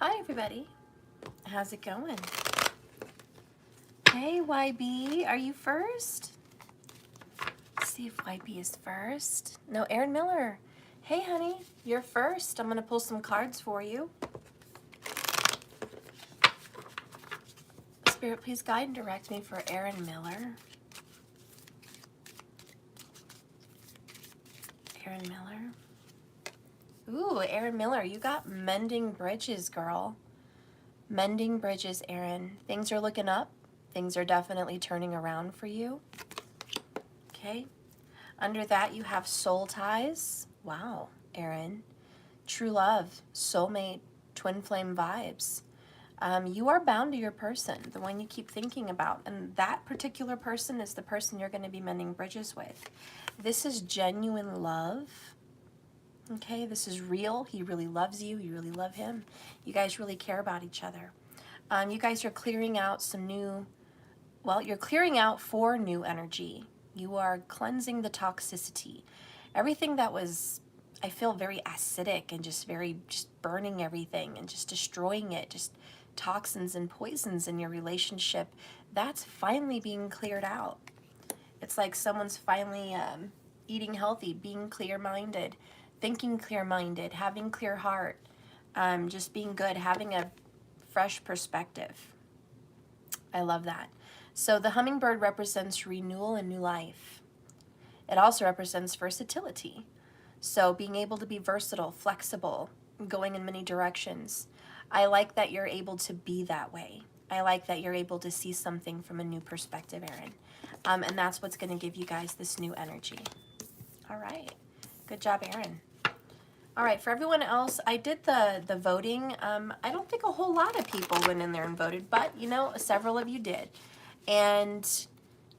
Hi everybody, how's it going? Hey YB, are you first? Let's see if YB is first. No, Aaron Miller. Hey honey, you're first. I'm gonna pull some cards for you. Spirit, please guide and direct me for Aaron Miller. Aaron Miller. Ooh, Aaron Miller, you got mending bridges, girl. Mending bridges, Aaron. Things are looking up. Things are definitely turning around for you. Okay. Under that, you have soul ties. Wow, Aaron. True love, soulmate, twin flame vibes. You are bound to your person, the one you keep thinking about. And that particular person is the person you're going to be mending bridges with. This is genuine love. Okay, this is real. He really loves you. You really love him. You guys really care about each other. You guys are clearing out some new, well, you're clearing out for new energy. You are cleansing the toxicity. Everything that was, I feel, very acidic and just burning everything and just destroying it, just toxins and poisons in your relationship, that's finally being cleared out. It's like someone's finally eating healthy, being clear-minded, thinking clear-minded, having clear heart, just being good, having a fresh perspective. I love that. So the hummingbird represents renewal and new life. It also represents versatility. So being able to be versatile, flexible, going in many directions. I like that you're able to be that way. I like that you're able to see something from a new perspective, Aaron. And that's what's going to give you guys this new energy. All right. Good job, Aaron. All right, for everyone else, I did the voting. I don't think a whole lot of people went in there and voted, but, you know, several of you did. And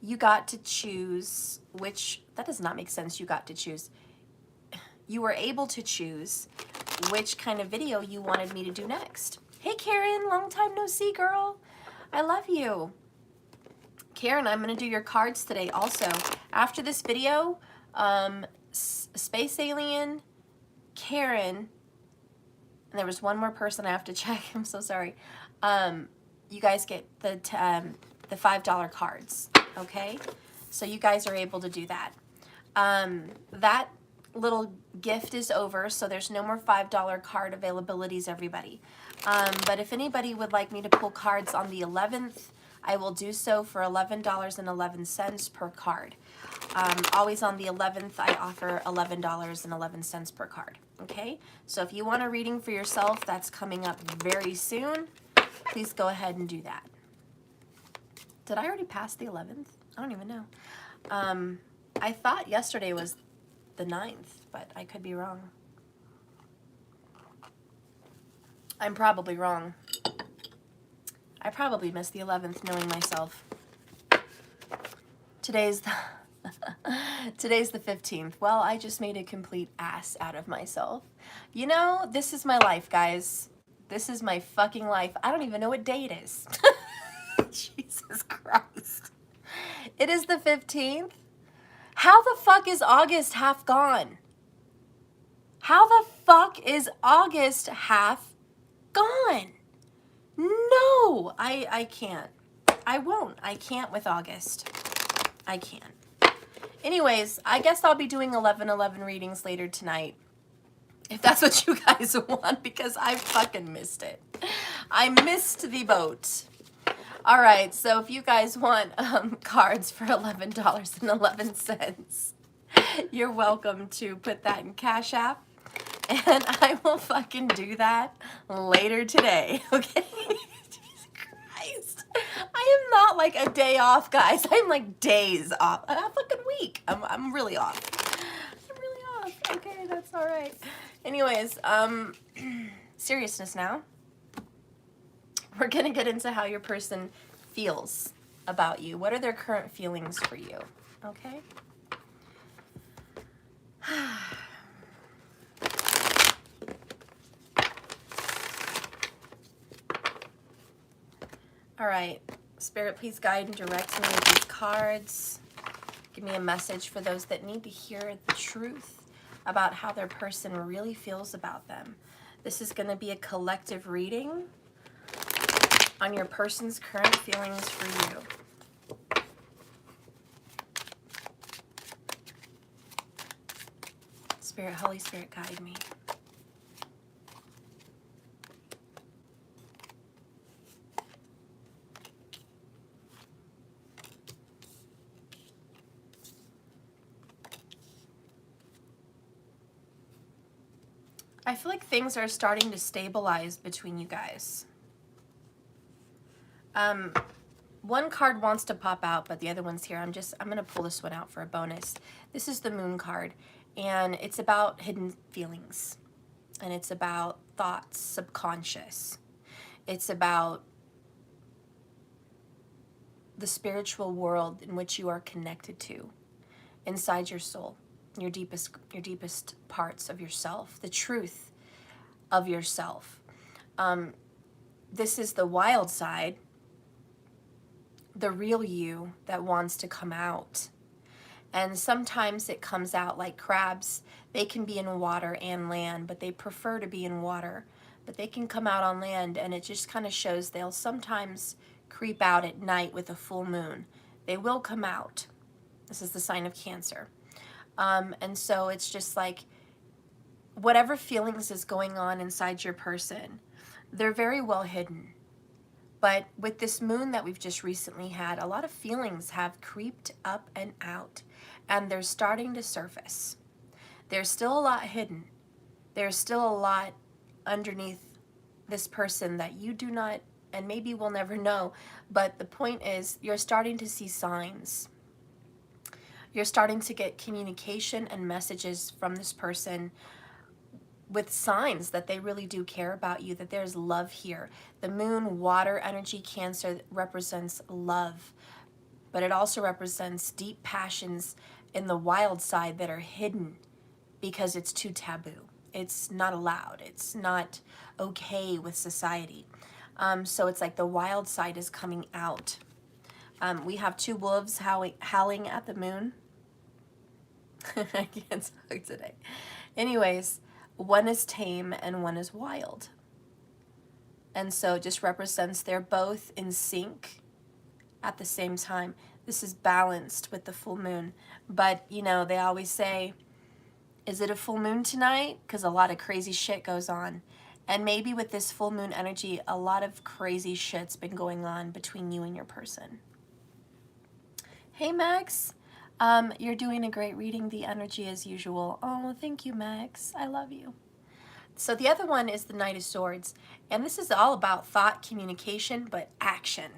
you got to choose which, that does not make sense, you got to choose. You were able to choose which kind of video you wanted me to do next. Hey, Karen, long time no see, girl. I love you. Karen, I'm going to do your cards today also. After this video, Space Alien, Karen, and there was one more person I have to check. I'm so sorry. You guys get the $5 cards, okay? So you guys are able to do that. That little gift is over, so there's no more $5 card availabilities, everybody. But if anybody would like me to pull cards on the 11th, I will do so for $11.11 per card. Always on the 11th, I offer $11.11 per card. Okay, so if you want a reading for yourself, that's coming up very soon. Please go ahead and do that. Did I already pass the 11th? I don't even know. I thought yesterday was the 9th, but I could be wrong. I'm probably wrong. I probably missed the 11th, knowing myself. Today's the Today's the 15th. Well, I just made a complete ass out of myself. You know, this is my life, guys. This is my fucking life. I don't even know what day it is. Jesus Christ. It is the 15th. How the fuck is August half gone? How the fuck is August half gone? No, I can't. I won't. I can't with August. I can't. Anyways, I guess I'll be doing 11/11 readings later tonight, if that's what you guys want, because I fucking missed it. I missed the boat. All right, so if you guys want cards for $11.11, you're welcome to put that in Cash App, and I will fucking do that later today, okay? Jesus Christ. I am not like a day off, guys. I'm like days off. A fucking week. I'm really off. I'm really off. Okay, that's all right. Anyways, seriousness now. We're gonna get into how your person feels about you. What are their current feelings for you? Okay? All right, Spirit, please guide and direct me with these cards. Give me a message for those that need to hear the truth about how their person really feels about them. This is going to be a collective reading on your person's current feelings for you. Spirit, Holy Spirit, guide me. I feel like things are starting to stabilize between you guys. One card wants to pop out, but the other one's here. I'm going to pull this one out for a bonus. This is the Moon card, and it's about hidden feelings, and it's about thoughts, subconscious. It's about the spiritual world in which you are connected to, inside your soul, your deepest parts of yourself, the truth of yourself. This is the wild side, the real you that wants to come out. And sometimes it comes out like crabs. They can be in water and land, but they prefer to be in water. But they can come out on land, and it just kind of shows they'll sometimes creep out at night with a full moon. They will come out. This is the sign of Cancer. And so it's just like whatever feelings is going on inside your person, they're very well hidden. But with this moon that we've just recently had, a lot of feelings have creeped up and out, and they're starting to surface. There's still a lot hidden. There's still a lot underneath this person that you do not, and maybe will never know. But the point is, you're starting to see signs. You're starting to get communication and messages from this person with signs that they really do care about you, that there's love here. The moon, water energy, Cancer, represents love, but it also represents deep passions in the wild side that are hidden because it's too taboo. It's not allowed. It's not okay with society. So it's like the wild side is coming out. We have two wolves howling at the moon. I can't talk today. Anyways, one is tame and one is wild. And so it just represents they're both in sync at the same time. This is balanced with the full moon. But, you know, they always say, is it a full moon tonight? Because a lot of crazy shit goes on. And maybe with this full moon energy, a lot of crazy shit's been going on between you and your person. Hey, Max. You're doing a great reading the energy as usual. Oh, thank you, Max. I love you. So the other one is the Knight of Swords. And this is all about thought, communication, but action.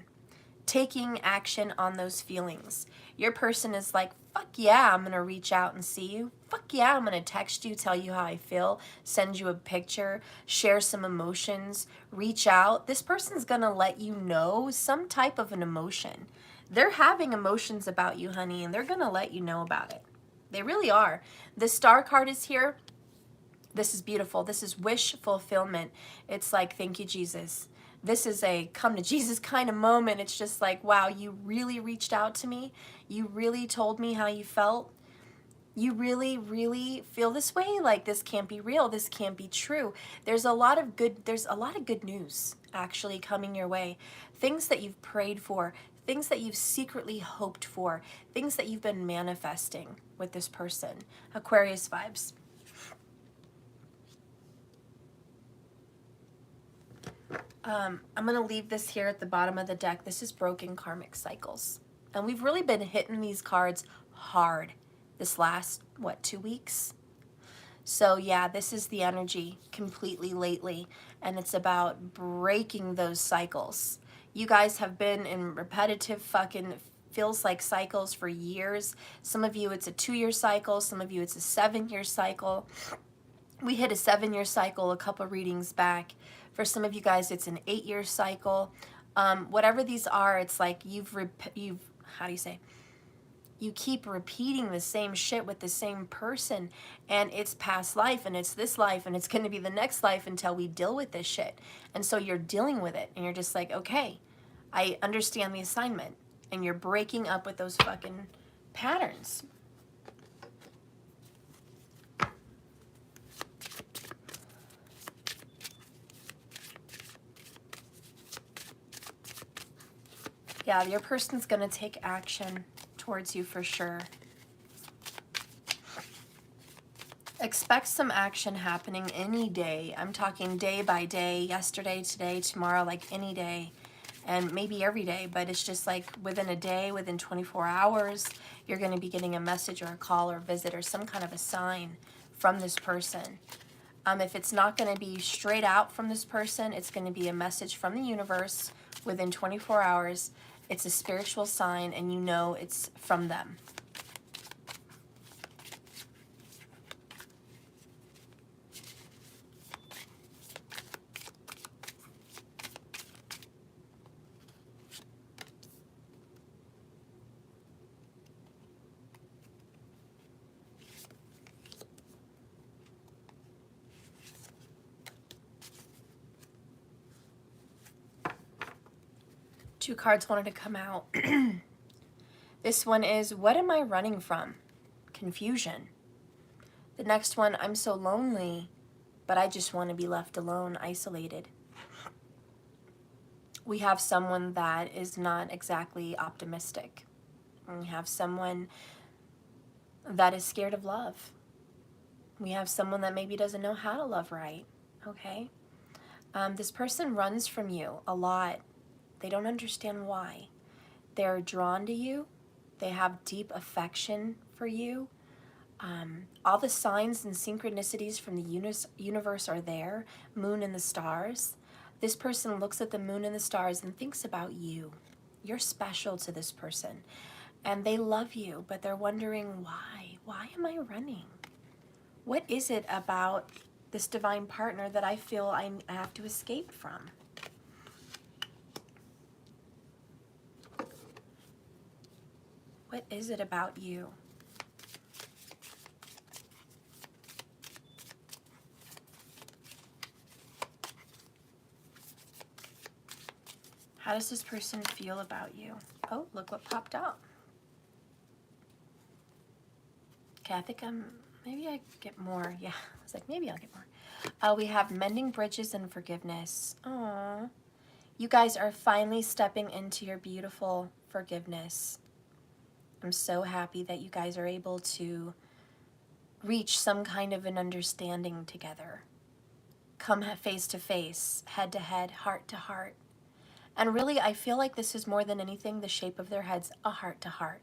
Taking action on those feelings. Your person is like, fuck yeah, I'm going to reach out and see you. Fuck yeah, I'm going to text you, tell you how I feel, send you a picture, share some emotions, reach out. This person's going to let you know some type of an emotion. They're having emotions about you, honey, and they're going to let you know about it. They really are. The Star card is here. This is beautiful. This is wish fulfillment. It's like, thank you, Jesus. This is a come to Jesus kind of moment. It's just like, wow, you really reached out to me. You really told me how you felt. You really, really feel this way. Like, this can't be real. This can't be true. There's a lot of good news actually coming your way. Things that you've prayed for, things that you've secretly hoped for, things that you've been manifesting with this person. Aquarius vibes. I'm going to leave this here at the bottom of the deck. This is broken karmic cycles. And we've really been hitting these cards hard this last, 2 weeks? So yeah, this is the energy completely lately. And it's about breaking those cycles. You guys have been in repetitive fucking feels like cycles for years. Some of you, it's a 2-year cycle. Some of you, it's a 7-year cycle. We hit a 7-year cycle a couple readings back. For some of you guys, it's an 8-year cycle. Whatever these are, it's like you've how do you say? You keep repeating the same shit with the same person, and it's past life, and it's this life, and it's going to be the next life until we deal with this shit. And so you're dealing with it, and you're just like, okay, I understand the assignment, and you're breaking up with those fucking patterns. Yeah, your person's going to take action towards you for sure. Expect some action happening any day. I'm talking day by day, yesterday, today, tomorrow, like any day, and maybe every day, but it's just like within a day, within 24 hours, you're going to be getting a message or a call or visit or some kind of a sign from this person. If it's not going to be straight out from this person, it's going to be a message from the universe within 24 hours. It's a spiritual sign, and you know it's from them. Two cards wanted to come out. This one is, what am I running from? Confusion. The next one, I'm so lonely, but I just want to be left alone, isolated. We have someone that is not exactly optimistic. We have someone that is scared of love. We have someone that maybe doesn't know how to love right, okay? This person runs from you a lot. They don't understand why. They're drawn to you. They have deep affection for you. All the signs and synchronicities from the universe are there. Moon and the stars. This person looks at the moon and the stars and thinks about you. You're special to this person. And they love you, but they're wondering why. Why am I running? What is it about this divine partner that I feel I have to escape from? What is it about you? How does this person feel about you? Oh, look what popped out. Okay, I think maybe I get more. Yeah, I was like, maybe I'll get more. We have mending bridges and forgiveness. Aww. You guys are finally stepping into your beautiful forgiveness. I'm so happy that you guys are able to reach some kind of an understanding together. Come face to face, head to head, heart to heart. And really, I feel like this is more than anything, the shape of their heads, a heart to heart.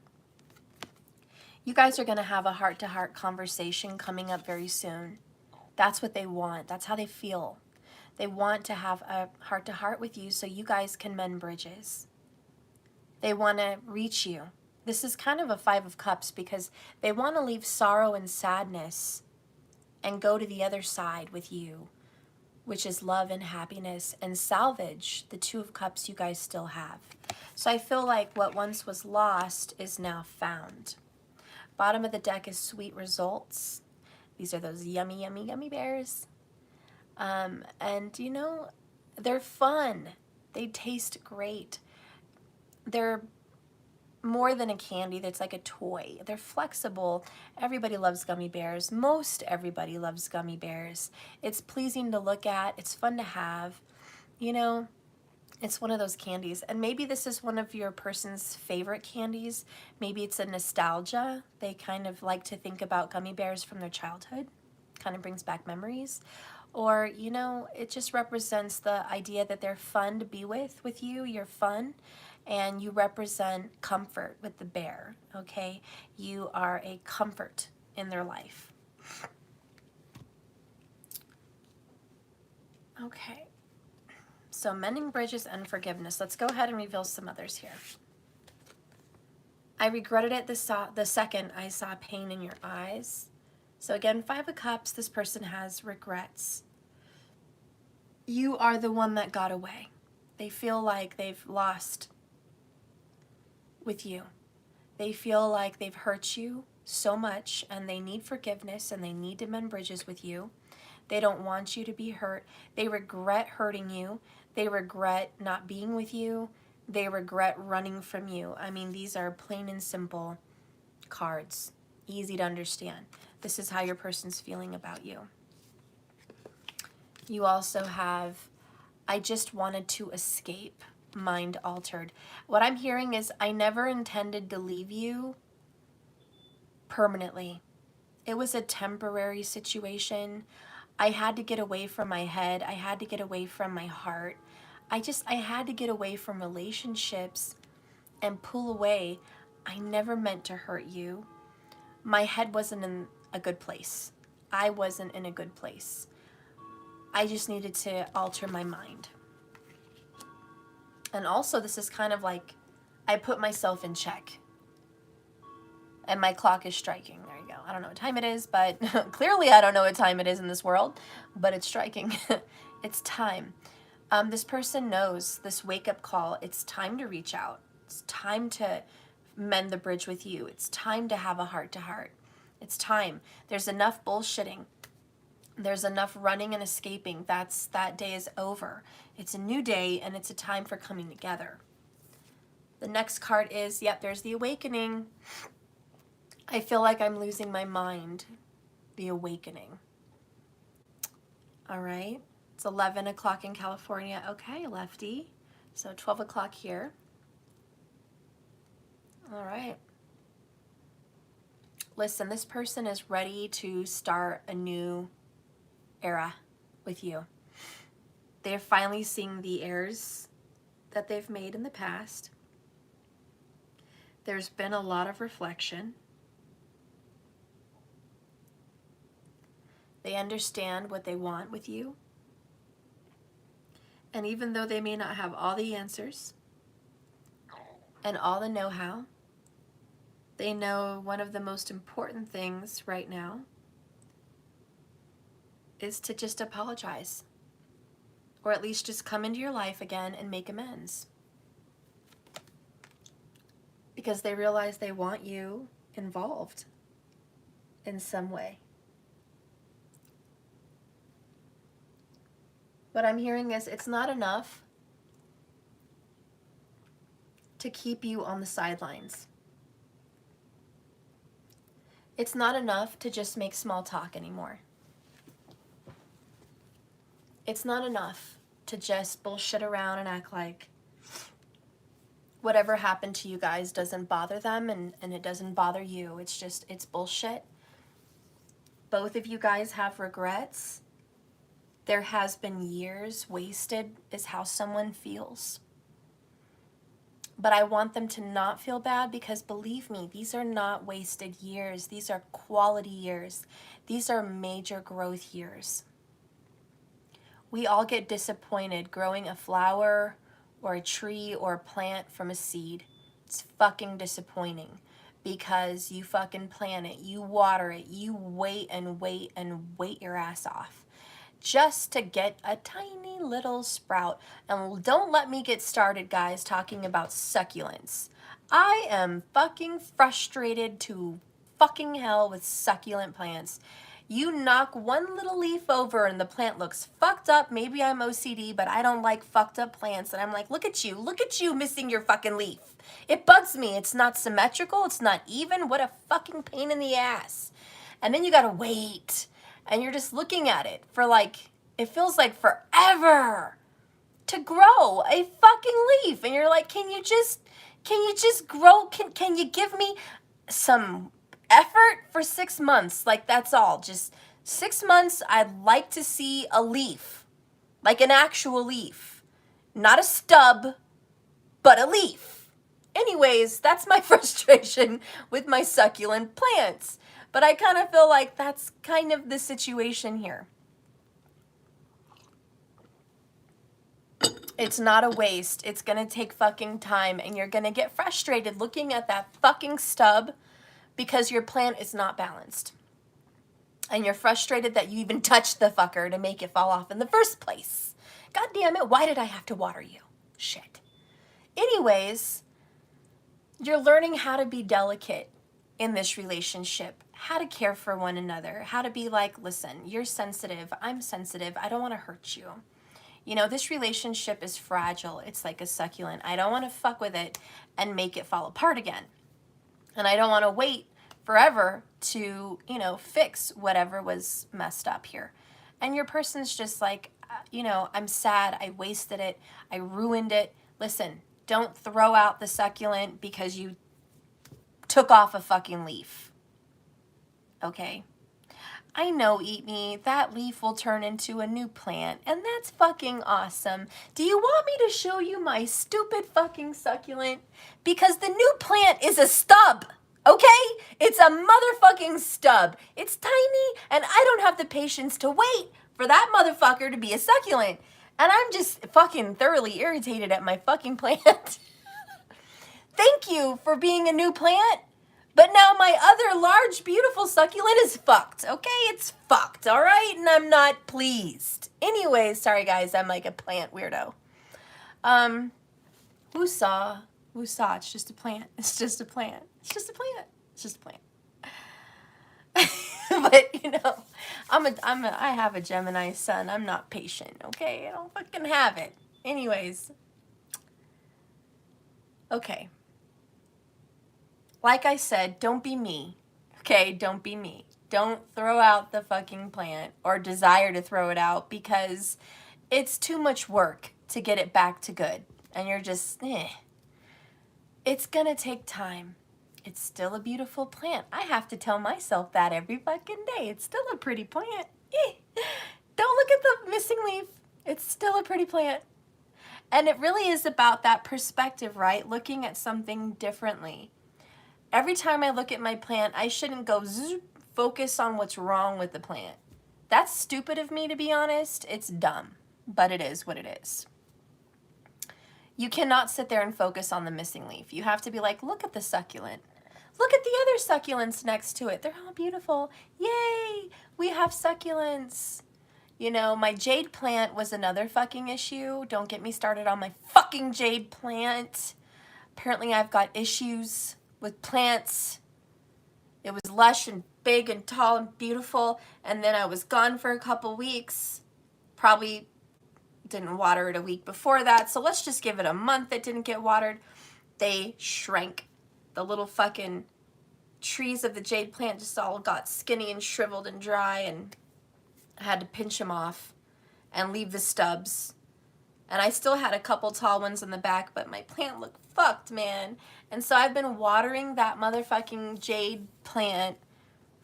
You guys are going to have a heart to heart conversation coming up very soon. That's what they want. That's how they feel. They want to have a heart to heart with you so you guys can mend bridges. They want to reach you. This is kind of a 5 of Cups because they want to leave sorrow and sadness and go to the other side with you, which is love and happiness, and salvage the 2 of Cups you guys still have. So I feel like what once was lost is now found. Bottom of the deck is sweet results. These are those yummy, yummy, yummy bears. And you know, they're fun. They taste great. They're more than a candy, that's like a toy. They're flexible. Everybody loves gummy bears. Most everybody loves gummy bears. It's pleasing to look at. It's fun to have. You know, it's one of those candies. And maybe this is one of your person's favorite candies. Maybe it's a nostalgia. They kind of like to think about gummy bears from their childhood. Kind of brings back memories. Or, you know, it just represents the idea that they're fun to be with you. You're fun. And you represent comfort with the bear, okay? You are a comfort in their life. Okay. So mending bridges and forgiveness. Let's go ahead and reveal some others here. I regretted it the second I saw pain in your eyes. So again, 5 of Cups, this person has regrets. You are the one that got away. They feel like they've lost with you. They feel like they've hurt you so much and they need forgiveness and they need to mend bridges with you. They don't want you to be hurt. They regret hurting you. They regret not being with you. They regret running from you. I mean, these are plain and simple cards. Easy to understand. This is how your person's feeling about you. You also have, I just wanted to escape. mind altered. What I'm hearing is I never intended to leave you permanently. It was a temporary situation. I had to get away from my head. I had to get away from my heart. I had to get away from relationships and pull away. I never meant to hurt you. My head wasn't in a good place. I wasn't in a good place. I just needed to alter my mind. And also, this is kind of like I put myself in check. And my clock is striking. There you go. I don't know what time it is, but clearly I don't know what time it is in this world, but it's striking. It's time. This person knows this wake-up call. It's time to reach out. It's time to mend the bridge with you. It's time to have a heart-to-heart. It's time. There's enough bullshitting. There's enough running and escaping. That day is over. It's a new day, and it's a time for coming together. The next card is, yep, there's the awakening. I feel like I'm losing my mind. The awakening. All right. It's 11 o'clock in California. Okay, lefty. So 12 o'clock here. All right. Listen, this person is ready to start a new era with you. They're finally seeing the errors that they've made in the past. There's been a lot of reflection. They understand what they want with you. And even though they may not have all the answers and all the know-how, they know one of the most important things right now is to just apologize. Or at least just come into your life again and make amends. Because they realize they want you involved in some way. What I'm hearing is it's not enough to keep you on the sidelines. It's not enough to just make small talk anymore. It's not enough to just bullshit around and act like whatever happened to you guys doesn't bother them and it doesn't bother you. It's bullshit. Both of you guys have regrets. There has been years wasted is how someone feels. But I want them to not feel bad because believe me, these are not wasted years. These are quality years. These are major growth years. We all get disappointed growing a flower or a tree or a plant from a seed. It's fucking disappointing because you fucking plant it, you water it, you wait and wait and wait your ass off just to get a tiny little sprout. And don't let me get started, guys, talking about succulents. I am fucking frustrated to fucking hell with succulent plants. You knock one little leaf over and the plant looks fucked up. Maybe I'm OCD, but I don't like fucked up plants. And I'm like, look at you missing your fucking leaf. It bugs me. It's not symmetrical. It's not even. What a fucking pain in the ass. And then you gotta wait. And you're just looking at it for like, it feels like forever to grow a fucking leaf. And you're like, can you just grow? Can you give me some effort for 6 months? Like, that's all. Just 6 months, I'd like to see a leaf. Like an actual leaf. Not a stub, but a leaf. Anyways, that's my frustration with my succulent plants. But I kind of feel like that's kind of the situation here. It's not a waste. It's going to take fucking time. And you're going to get frustrated looking at that fucking stub because your plant is not balanced. And you're frustrated that you even touched the fucker to make it fall off in the first place. God damn it, why did I have to water you? Shit. Anyways, you're learning how to be delicate in this relationship. How to care for one another, how to be like, listen, you're sensitive, I'm sensitive, I don't want to hurt you. You know, this relationship is fragile. It's like a succulent. I don't want to fuck with it and make it fall apart again. And I don't want to wait forever to, fix whatever was messed up here. And your person's just like, you know, I'm sad, I wasted it, I ruined it. Listen, don't throw out the succulent because you took off a fucking leaf. Okay? I know, Eat Me, that leaf will turn into a new plant, and that's fucking awesome. Do you want me to show you my stupid fucking succulent? Because the new plant is a stub, okay? It's a motherfucking stub. It's tiny, and I don't have the patience to wait for that motherfucker to be a succulent. And I'm just fucking thoroughly irritated at my fucking plant. Thank you for being a new plant. But now my other large, beautiful succulent is fucked, okay? It's fucked, all right? And I'm not pleased. Anyways, sorry guys, I'm like a plant weirdo. Who saw? It's just a plant. It's just a plant. It's just a plant. It's just a plant. But, you know, I have a Gemini sun. I'm not patient, okay? I don't fucking have it. Anyways. Okay. Like I said, don't be me, okay? Don't be me. Don't throw out the fucking plant or desire to throw it out because it's too much work to get it back to good. And you're just, It's gonna take time. It's still a beautiful plant. I have to tell myself that every fucking day. It's still a pretty plant. Don't look at the missing leaf. It's still a pretty plant. And it really is about that perspective, right? Looking at something differently. Every time I look at my plant, I shouldn't go focus on what's wrong with the plant. That's stupid of me, to be honest. It's dumb, but it is what it is. You cannot sit there and focus on the missing leaf. You have to be like, look at the succulent. Look at the other succulents next to it. They're all beautiful. Yay, we have succulents. You know, my jade plant was another fucking issue. Don't get me started on my fucking jade plant. Apparently I've got issues with plants. It was lush and big and tall and beautiful, and then I was gone for a couple weeks. Probably didn't water it a week before that, so let's just give it a month it didn't get watered. They shrank. The little fucking trees of the jade plant just all got skinny and shriveled and dry, and I had to pinch them off and leave the stubs. And I still had a couple tall ones in the back, but my plant looked fucked, man. And so I've been watering that motherfucking jade plant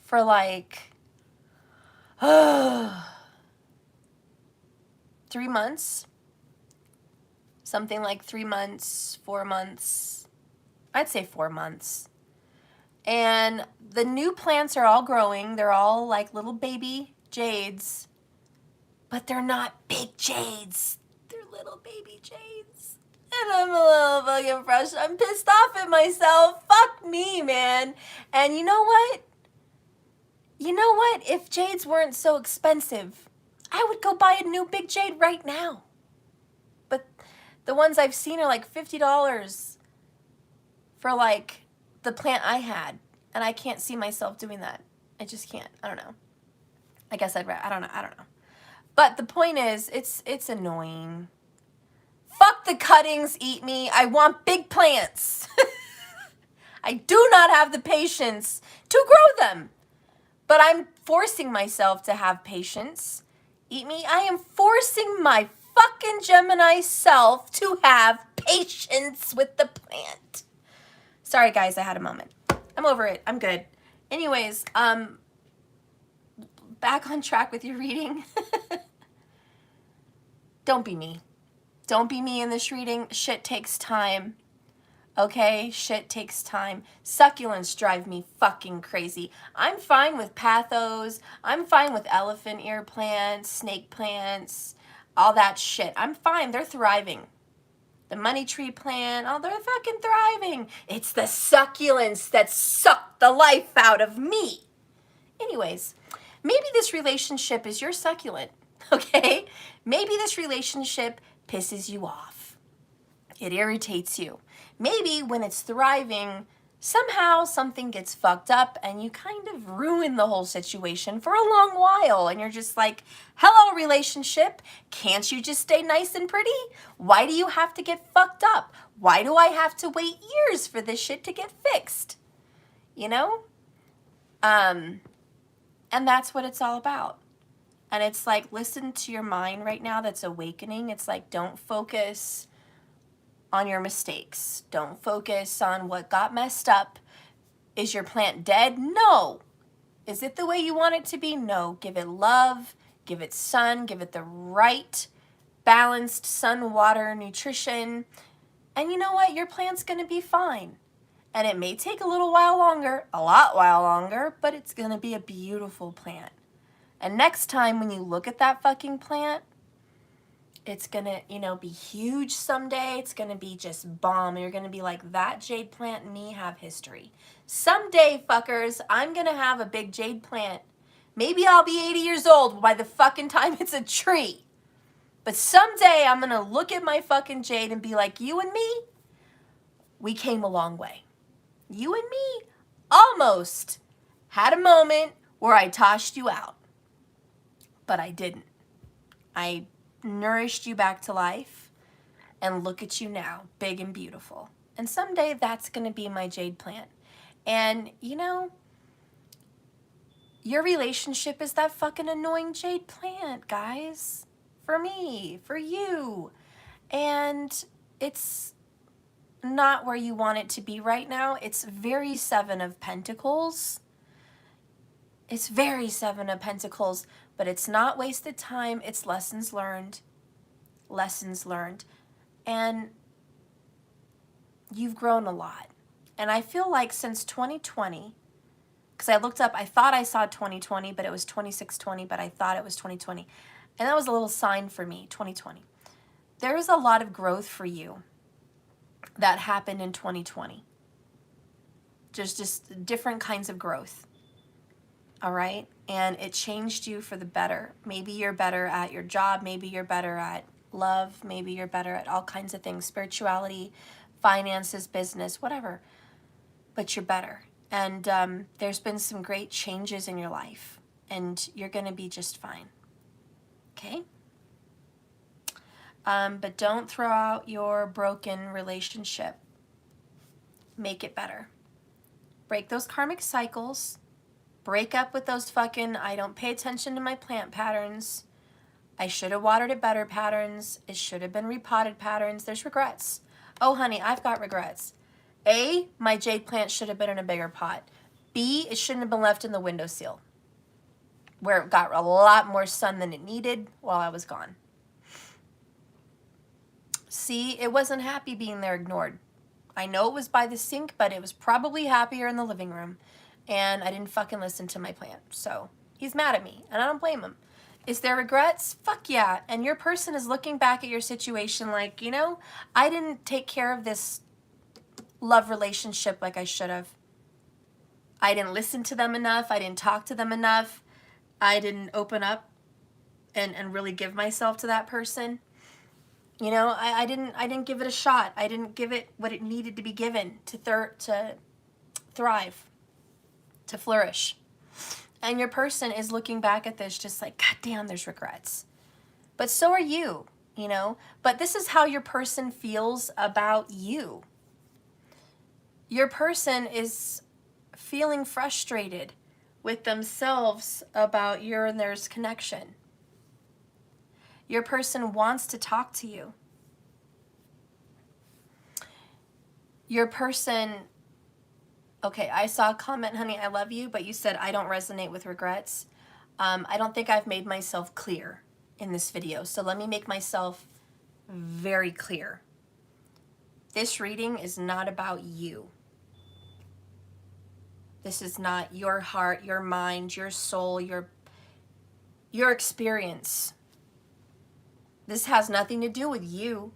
for like 3 months. Something like 3 months, 4 months. I'd say 4 months. And the new plants are all growing. They're all like little baby jades. But they're not big jades. They're little baby jades. And I'm a little fucking frustrated. I'm pissed off at myself. Fuck me, man. And you know what? You know what? If jades weren't so expensive, I would go buy a new big jade right now. But the ones I've seen are like $50 for like the plant I had. And I can't see myself doing that. I just can't. I don't know. I guess I don't know. But the point is, it's annoying. Fuck the cuttings, Eat Me. I want big plants. I do not have the patience to grow them. But I'm forcing myself to have patience. Eat Me, I am forcing my fucking Gemini self to have patience with the plant. Sorry, guys, I had a moment. I'm over it. I'm good. Anyways, back on track with your reading. Don't be me. Don't be me in this reading. Shit takes time. Okay? Shit takes time. Succulents drive me fucking crazy. I'm fine with pathos. I'm fine with elephant ear plants, snake plants, all that shit. I'm fine. They're thriving. The money tree plant, oh, they're fucking thriving. It's the succulents that suck the life out of me. Anyways, maybe this relationship is your succulent, okay? Maybe this relationship pisses you off. It irritates you. Maybe when it's thriving, somehow something gets fucked up and you kind of ruin the whole situation for a long while. And you're just like, hello, relationship. Can't you just stay nice and pretty? Why do you have to get fucked up? Why do I have to wait years for this shit to get fixed? You know? And that's what it's all about. And it's like, listen to your mind right now that's awakening. It's like, don't focus on your mistakes. Don't focus on what got messed up. Is your plant dead? No. Is it the way you want it to be? No. Give it love, give it sun, give it the right balanced sun, water, nutrition. And you know what? Your plant's going to be fine. And it may take a little while longer, a lot while longer, but it's going to be a beautiful plant. And next time when you look at that fucking plant, it's going to, you know, be huge someday. It's going to be just bomb. You're going to be like, that jade plant and me have history. Someday, fuckers, I'm going to have a big jade plant. Maybe I'll be 80 years old by the fucking time it's a tree. But someday I'm going to look at my fucking jade and be like, you and me, we came a long way. You and me almost had a moment where I tossed you out. But I didn't. I nourished you back to life, and look at you now, big and beautiful. And someday that's going to be my jade plant. And, you know, your relationship is that fucking annoying jade plant, guys. For me, for you. And it's not where you want it to be right now. It's very Seven of Pentacles. It's very Seven of Pentacles, but it's not wasted time. It's lessons learned. Lessons learned. And you've grown a lot. And I feel like since 2020, because I looked up, I thought I saw 2020, but it was 2620, but I thought it was 2020. And that was a little sign for me, 2020. There was a lot of growth for you that happened in 2020. Just different kinds of growth. All right? And it changed you for the better. Maybe you're better at your job. Maybe you're better at love. Maybe you're better at all kinds of things. Spirituality, finances, business, whatever. But you're better. And there's been some great changes in your life. And you're going to be just fine. Okay? But don't throw out your broken relationship. Make it better. Break those karmic cycles. Break up with those fucking, I don't pay attention to my plant patterns. I should have watered it better patterns. It should have been repotted patterns. There's regrets. Oh, honey, I've got regrets. A, my jade plant should have been in a bigger pot. B, it shouldn't have been left in the windowsill, where it got a lot more sun than it needed while I was gone. C, it wasn't happy being there ignored. I know it was by the sink, but it was probably happier in the living room. And I didn't fucking listen to my plant. So he's mad at me, and I don't blame him. Is there regrets? Fuck yeah. And your person is looking back at your situation like, you know, I didn't take care of this love relationship like I should have. I didn't listen to them enough. I didn't talk to them enough. I didn't open up and really give myself to that person. You know, I didn't give it a shot. I didn't give it what it needed to be given to thrive, to flourish. And your person is looking back at this just like, God damn, there's regrets. But so are you, you know. But this is how your person feels about you. Your person is feeling frustrated with themselves about your and theirs connection. Your person wants to talk to you. Your person, okay, I saw a comment, honey, I love you, but you said I don't resonate with regrets. I don't think I've made myself clear in this video, so let me make myself very clear. This reading is not about you. This is not your heart, your mind, your soul, your experience. This has nothing to do with you.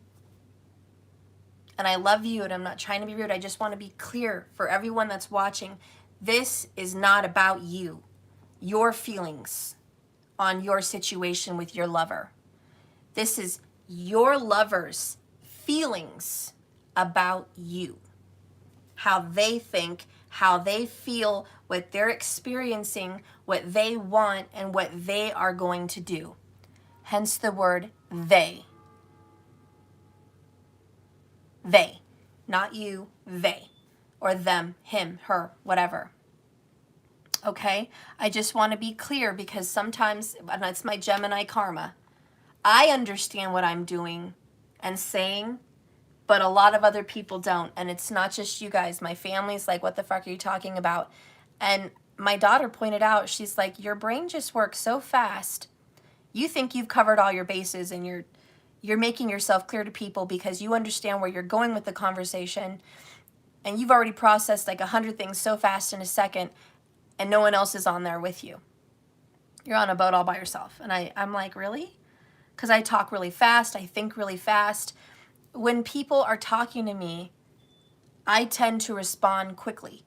And I love you, and I'm not trying to be rude. I just want to be clear for everyone that's watching. This is not about you, your feelings on your situation with your lover. This is your lover's feelings about you. How they think, how they feel, what they're experiencing, what they want, and what they are going to do. Hence the word they. They, not you, they, or them, him, her, whatever. Okay? I just want to be clear because sometimes, and it's my Gemini karma, I understand what I'm doing and saying, but a lot of other people don't. And it's not just you guys. My family's like, what the fuck are you talking about? And my daughter pointed out, she's like, your brain just works so fast. You think you've covered all your bases and you're making yourself clear to people because you understand where you're going with the conversation, and you've already processed like 100 things so fast in a second, and no one else is on there with you. You're on a boat all by yourself. And I'm like, really? Because I talk really fast. I think really fast. When people are talking to me, I tend to respond quickly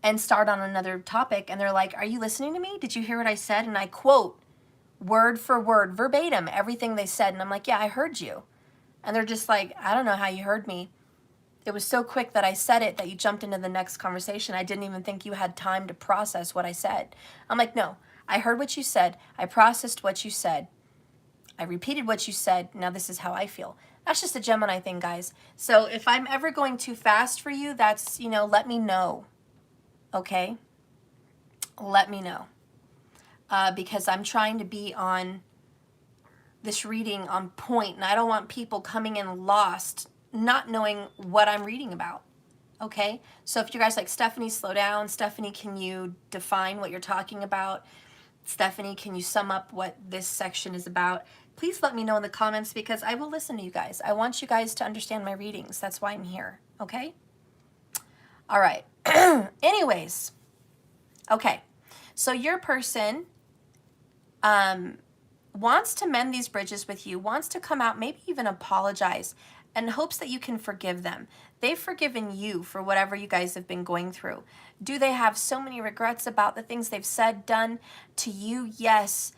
and start on another topic. And they're like, are you listening to me? Did you hear what I said? And I quote word for word, verbatim, everything they said. And I'm like, yeah, I heard you. And they're just like, I don't know how you heard me. It was so quick that I said it that you jumped into the next conversation. I didn't even think you had time to process what I said. I'm like, no, I heard what you said. I processed what you said. I repeated what you said. Now this is how I feel. That's just a Gemini thing, guys. So if I'm ever going too fast for you, that's, let me know. Okay? Let me know. Because I'm trying to be on this reading on point, and I don't want people coming in lost, not knowing what I'm reading about. Okay? So if you guys like, Stephanie, slow down. Stephanie, can you define what you're talking about? Stephanie, can you sum up what this section is about? Please let me know in the comments because I will listen to you guys. I want you guys to understand my readings. That's why I'm here. Okay? All right. Anyways. Okay. So your person wants to mend these bridges with you, wants to come out, maybe even apologize, and hopes that you can forgive them. They've forgiven you for whatever you guys have been going through. Do they have so many regrets about the things they've said, done to you? Yes.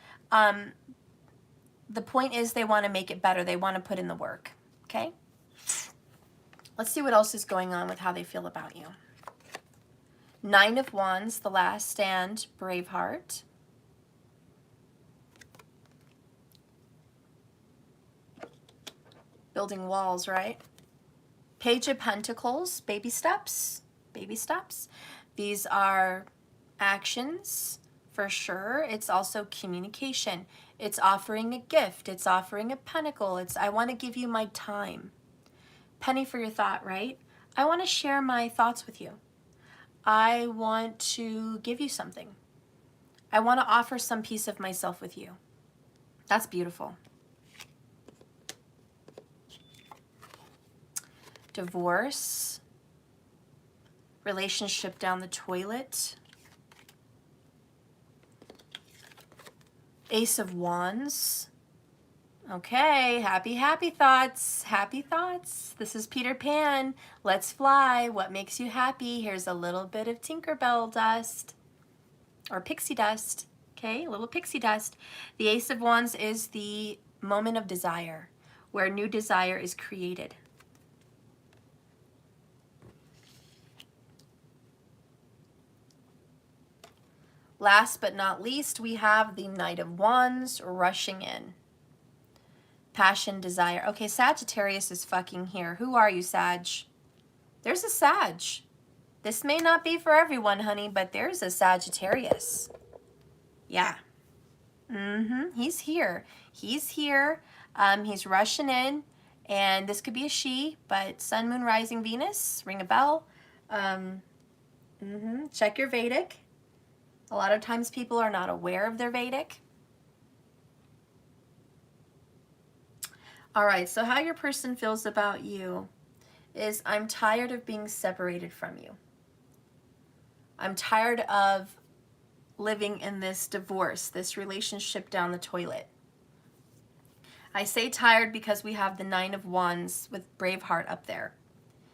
The point is they want to make it better. They want to put in the work. Okay? Let's see what else is going on with how they feel about you. 9 of Wands, The Last Stand, Braveheart. Building walls, right? Page of Pentacles, baby steps, baby steps. These are actions for sure. It's also communication. It's offering a gift. It's offering a pentacle. It's, I want to give you my time. Penny for your thought, right? I want to share my thoughts with you. I want to give you something. I want to offer some piece of myself with you. That's beautiful. Divorce, relationship down the toilet, Ace of Wands. Okay, happy thoughts, happy thoughts. This is Peter Pan. Let's fly. What makes you happy? Here's a little bit of Tinkerbell dust or pixie dust. Okay, a little pixie dust. The Ace of Wands is the moment of desire where new desire is created. Last but not least, we have the Knight of Wands rushing in. Passion, desire. Okay, Sagittarius is fucking here. Who are you, Sag? There's a Sag. This may not be for everyone, honey, but there's a Sagittarius. Yeah. He's here. He's here. He's rushing in. And this could be a she, but Sun, Moon, Rising, Venus. Ring a bell. Check your Vedic. A lot of times people are not aware of their Vedic. All right, so how your person feels about you is, I'm tired of being separated from you. I'm tired of living in this divorce, this relationship down the toilet. I say tired because we have the 9 of Wands with Braveheart up there.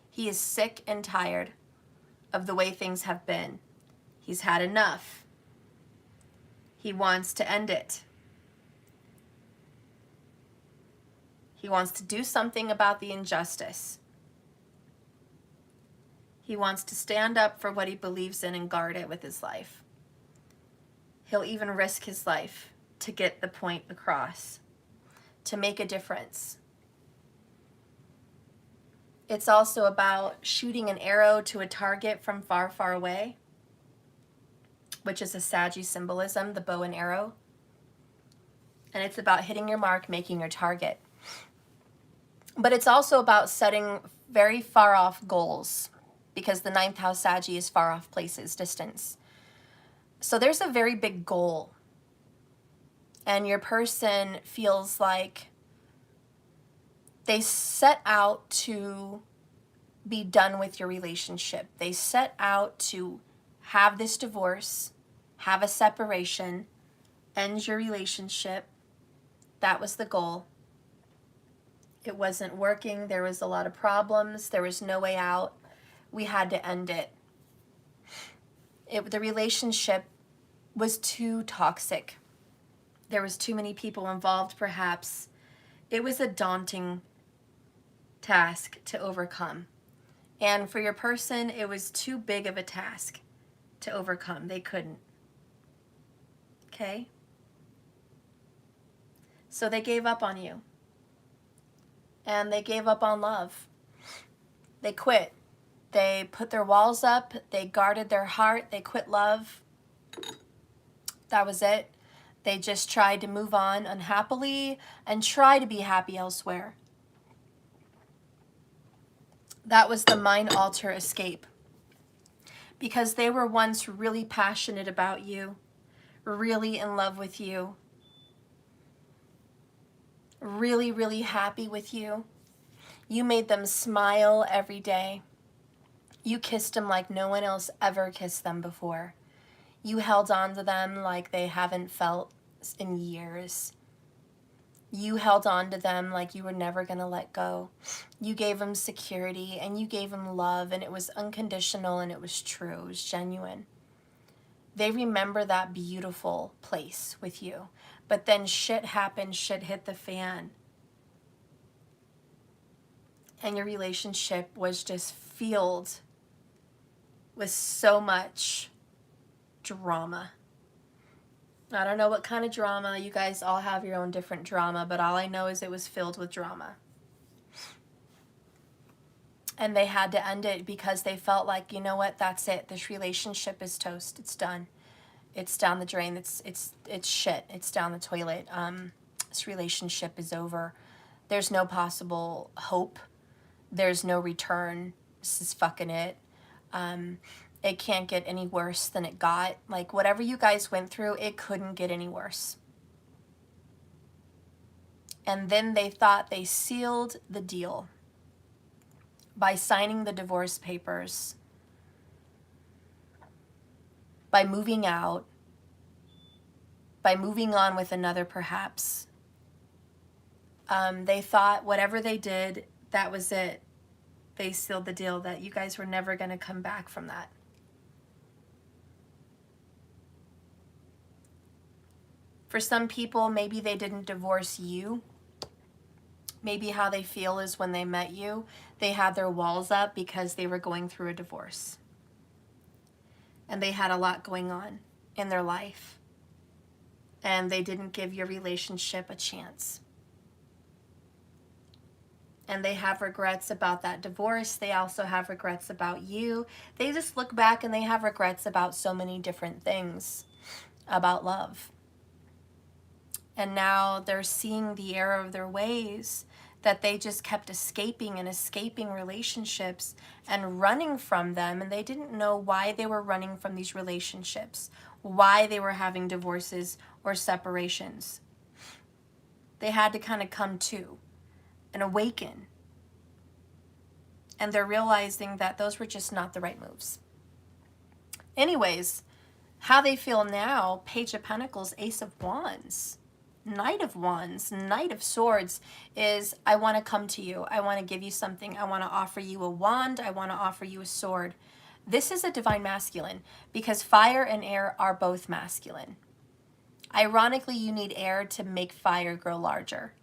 He is sick and tired of the way things have been. He's had enough. He wants to end it. He wants to do something about the injustice. He wants to stand up for what he believes in and guard it with his life. He'll even risk his life to get the point across, to make a difference. It's also about shooting an arrow to a target from far, far away. which is a Saggy symbolism, the bow and arrow. And it's about hitting your mark, making your target. But it's also about setting very far off goals, because the 9th house Saggy is far off places, distance. So there's a very big goal. And your person feels like they set out to be done with your relationship. They set out to have this divorce, have a separation, end your relationship. That was the goal. It wasn't working. There was a lot of problems. There was no way out. We had to end it. The relationship was too toxic. There was too many people involved, perhaps. It was a daunting task to overcome. And for your person, it was too big of a task to overcome. They couldn't. Okay? So they gave up on you. And they gave up on love. They quit. They put their walls up. They guarded their heart. They quit love. That was it. They just tried to move on unhappily and try to be happy elsewhere. That was the mind alter escape. Because they were once really passionate about you, really in love with you, really, really happy with you. You made them smile every day. You kissed them like no one else ever kissed them before. You held on to them like they haven't felt in years. You held on to them like you were never going to let go. You gave them security and you gave them love, and it was unconditional and it was true. It was genuine. They remember that beautiful place with you. But then shit happened, shit hit the fan. And your relationship was just filled with so much drama. I don't know what kind of drama. You guys all have your own different drama, but all I know is it was filled with drama. And they had to end it because they felt like, you know what, that's it. This relationship is toast. It's done. It's down the drain. It's shit. It's down the toilet. This relationship is over. There's no possible hope. There's no return. This is fucking it. It can't get any worse than it got. Like, whatever you guys went through, it couldn't get any worse. And then they thought they sealed the deal by signing the divorce papers, by moving out, by moving on with another perhaps. They thought whatever they did, that was it. They sealed the deal, that you guys were never going to come back from that. For some people, maybe they didn't divorce you. Maybe how they feel is when they met you, they had their walls up because they were going through a divorce. And they had a lot going on in their life. And they didn't give your relationship a chance. And they have regrets about that divorce. They also have regrets about you. They just look back and they have regrets about so many different things about love. And now they're seeing the error of their ways, that they just kept escaping and escaping relationships and running from them. And they didn't know why they were running from these relationships, why they were having divorces or separations. They had to kind of come to and awaken. And they're realizing that those were just not the right moves. Anyways, how they feel now, Page of Pentacles, Ace of Wands, Knight of Wands, Knight of Swords, is I want to come to you. I want to give you something. I want to offer you a wand. I want to offer you a sword. This is a divine masculine because fire and air are both masculine. Ironically, you need air to make fire grow larger.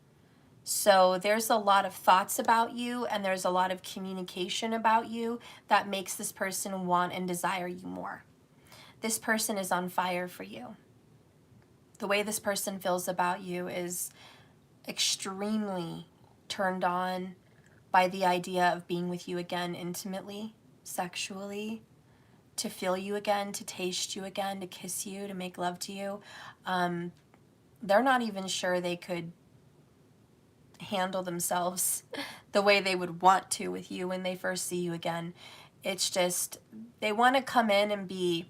So there's a lot of thoughts about you and there's a lot of communication about you that makes this person want and desire you more. This person is on fire for you. The way this person feels about you is extremely turned on by the idea of being with you again intimately, sexually, to feel you again, to taste you again, to kiss you, to make love to you. They're not even sure they could handle themselves the way they would want to with you when they first see you again. It's just, they want to come in and be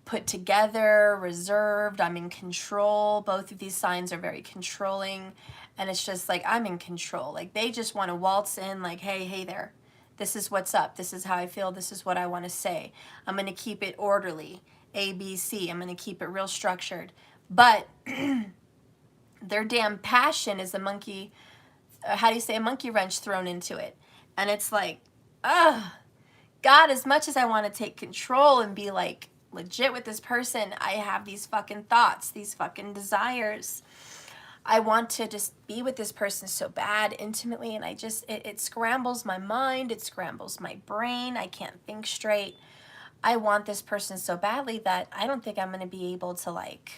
put together, reserved, I'm in control. Both of these signs are very controlling, and it's just like, I'm in control. Like, they just want to waltz in like, hey there, this is what's up, this is how I feel, this is what I want to say. I'm going to keep it orderly, ABC, I'm going to keep it real structured. But their damn passion is a monkey, how do you say, a monkey wrench thrown into it. And it's like, ugh, God, as much as I want to take control and be like legit with this person, I have these fucking thoughts, these fucking desires. I want to just be with this person so bad, intimately, and I just, it scrambles my mind, it scrambles my brain, I can't think straight. I want this person so badly that I don't think I'm going to be able to like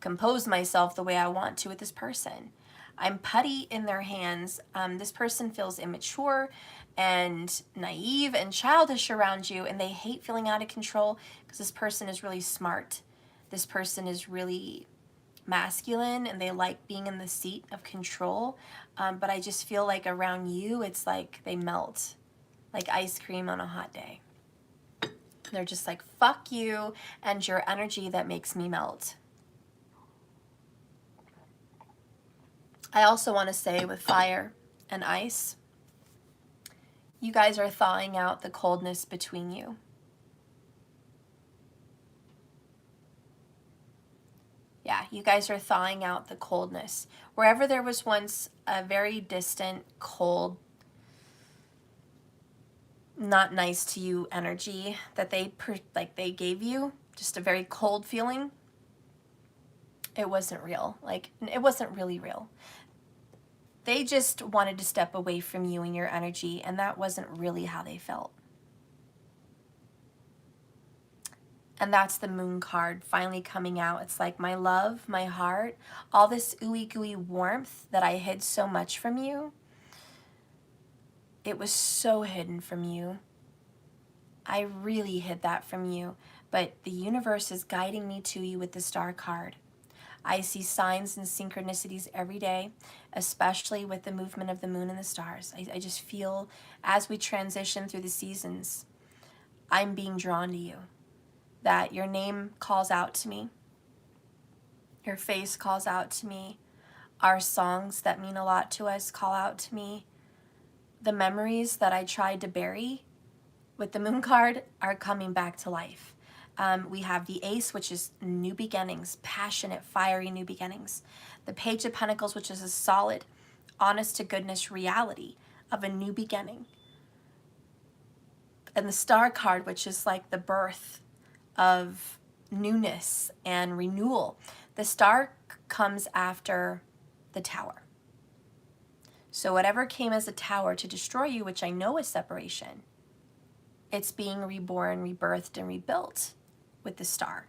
compose myself the way I want to with this person. I'm putty in their hands. This person feels immature and naive and childish around you, and they hate feeling out of control because this person is really smart. This person is really masculine, and they like being in the seat of control. But I just feel like around you, it's like they melt like ice cream on a hot day. They're just like, fuck you and your energy that makes me melt. I also want to say with fire and ice, you guys are thawing out the coldness between you. Yeah, you guys are thawing out the coldness. Wherever there was once a very distant, cold, not nice to you energy that they gave you, just a very cold feeling, it wasn't real. Like, it wasn't really real. They just wanted to step away from you and your energy, and that wasn't really how they felt. And that's the moon card finally coming out. It's like, my love, my heart, all this ooey gooey warmth that I hid so much from you, it was so hidden from you. I really hid that from you, but the universe is guiding me to you with the star card. I see signs and synchronicities every day, especially with the movement of the moon and the stars. I just feel as we transition through the seasons, I'm being drawn to you. That your name calls out to me. Your face calls out to me. Our songs that mean a lot to us call out to me. The memories that I tried to bury with the moon card are coming back to life. We have the Ace, which is new beginnings, passionate, fiery new beginnings. The Page of Pentacles, which is a solid, honest to goodness reality of a new beginning. And the Star card, which is like the birth of newness and renewal. The Star comes after the Tower. So whatever came as a tower to destroy you, which I know is separation, it's being reborn, rebirthed, and rebuilt with the Star.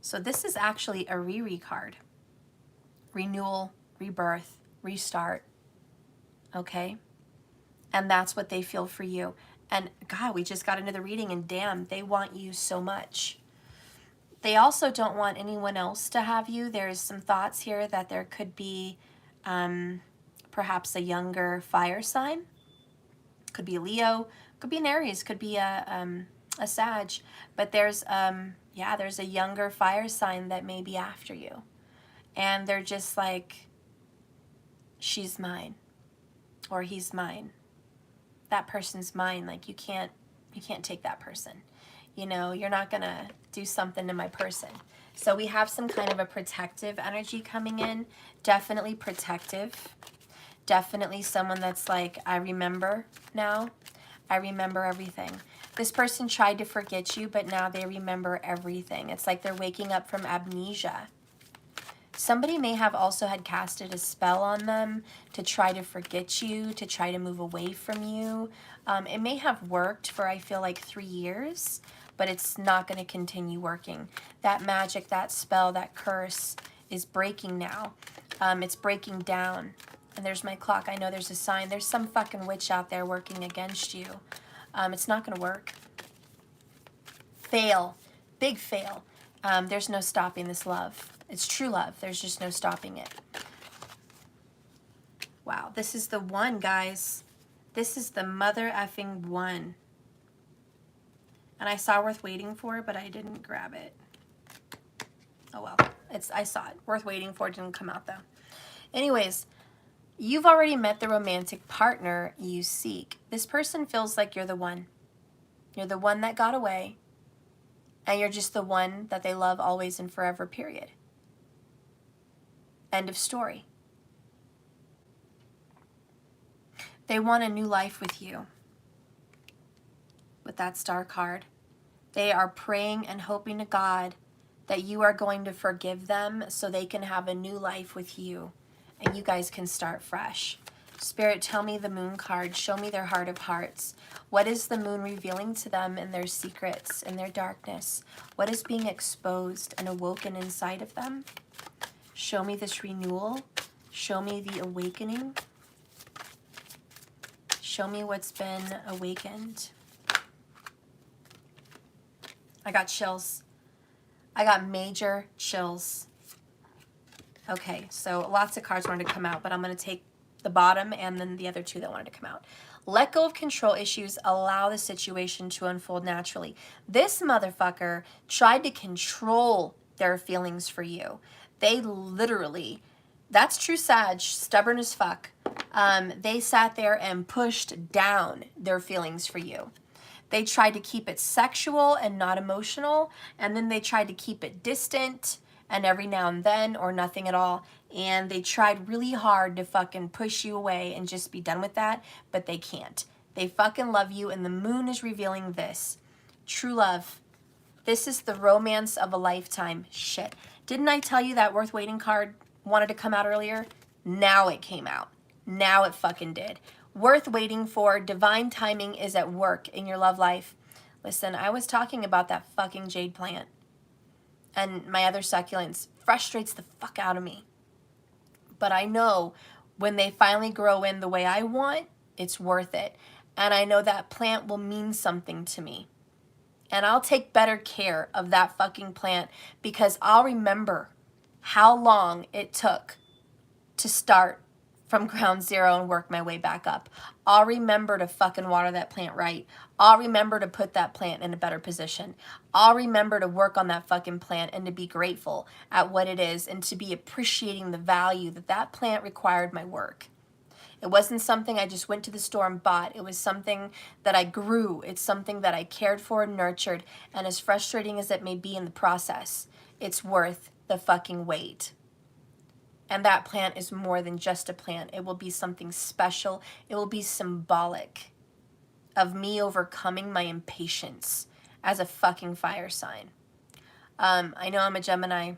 So this is actually a Riri card. Renewal, rebirth, restart. Okay? And that's what they feel for you. And God, we just got into the reading, and damn, they want you so much. They also don't want anyone else to have you. There's some thoughts here that there could be perhaps a younger fire sign. Could be a Leo, could be an Aries, could be a Sag. But there's there's a younger fire sign that may be after you. And they're just like, she's mine, or he's mine. That person's mine. Like, you can't take that person. You know, you're not gonna do something to my person. So we have some kind of a protective energy coming in. Definitely protective. Definitely someone that's like, I remember now. I remember everything. This person tried to forget you, but now they remember everything. It's like they're waking up from amnesia. Somebody may have also had casted a spell on them to try to forget you, to try to move away from you. It may have worked for, I feel like, 3 years, but it's not going to continue working. That magic, that spell, that curse is breaking now. It's breaking down. And there's my clock. I know there's a sign. There's some fucking witch out there working against you. It's not going to work. fail. Big fail. There's no stopping this love. It's true love. There's just no stopping it. Wow, this is the one, guys. This is the mother effing one. And I saw Worth Waiting For, but I didn't grab it. Oh well, I saw it. Worth Waiting For didn't come out though. Anyways, you've already met the romantic partner you seek. This person feels like you're the one. You're the one that got away. And you're just the one that they love always and forever, period. End of story. They want a new life with you. With that star card. They are praying and hoping to God that you are going to forgive them so they can have a new life with you. And you guys can start fresh. Spirit, tell me the moon card. Show me their heart of hearts. What is the moon revealing to them in their secrets, in their darkness? What is being exposed and awoken inside of them? Show me this renewal. Show me the awakening. Show me what's been awakened. I got chills. I got major chills. Okay, so lots of cards wanted to come out, but I'm going to take the bottom and then the other two that wanted to come out. Let go of control issues. Allow the situation to unfold naturally. This motherfucker tried to control their feelings for you. They literally, that's true Sag, stubborn as fuck. They sat there and pushed down their feelings for you. They tried to keep it sexual and not emotional, and then they tried to keep it distant and every now and then or nothing at all. And they tried really hard to fucking push you away and just be done with that, but they can't. They fucking love you, and the moon is revealing this. True love. This is the romance of a lifetime. Shit. Didn't I tell you that Worth Waiting card wanted to come out earlier? Now it came out. Now it fucking did. Worth Waiting For. Divine timing is at work in your love life. Listen, I was talking about that fucking jade plant. And my other succulents frustrates the fuck out of me. But I know when they finally grow in the way I want, it's worth it. And I know that plant will mean something to me. And I'll take better care of that fucking plant because I'll remember how long it took to start from ground zero and work my way back up. I'll remember to fucking water that plant right. I'll remember to put that plant in a better position. I'll remember to work on that fucking plant and to be grateful at what it is and to be appreciating the value that that plant required my work. It wasn't something I just went to the store and bought. It was something that I grew. It's something that I cared for and nurtured. And as frustrating as it may be in the process, it's worth the fucking wait. And that plant is more than just a plant. It will be something special. It will be symbolic of me overcoming my impatience as a fucking fire sign. I know I'm a Gemini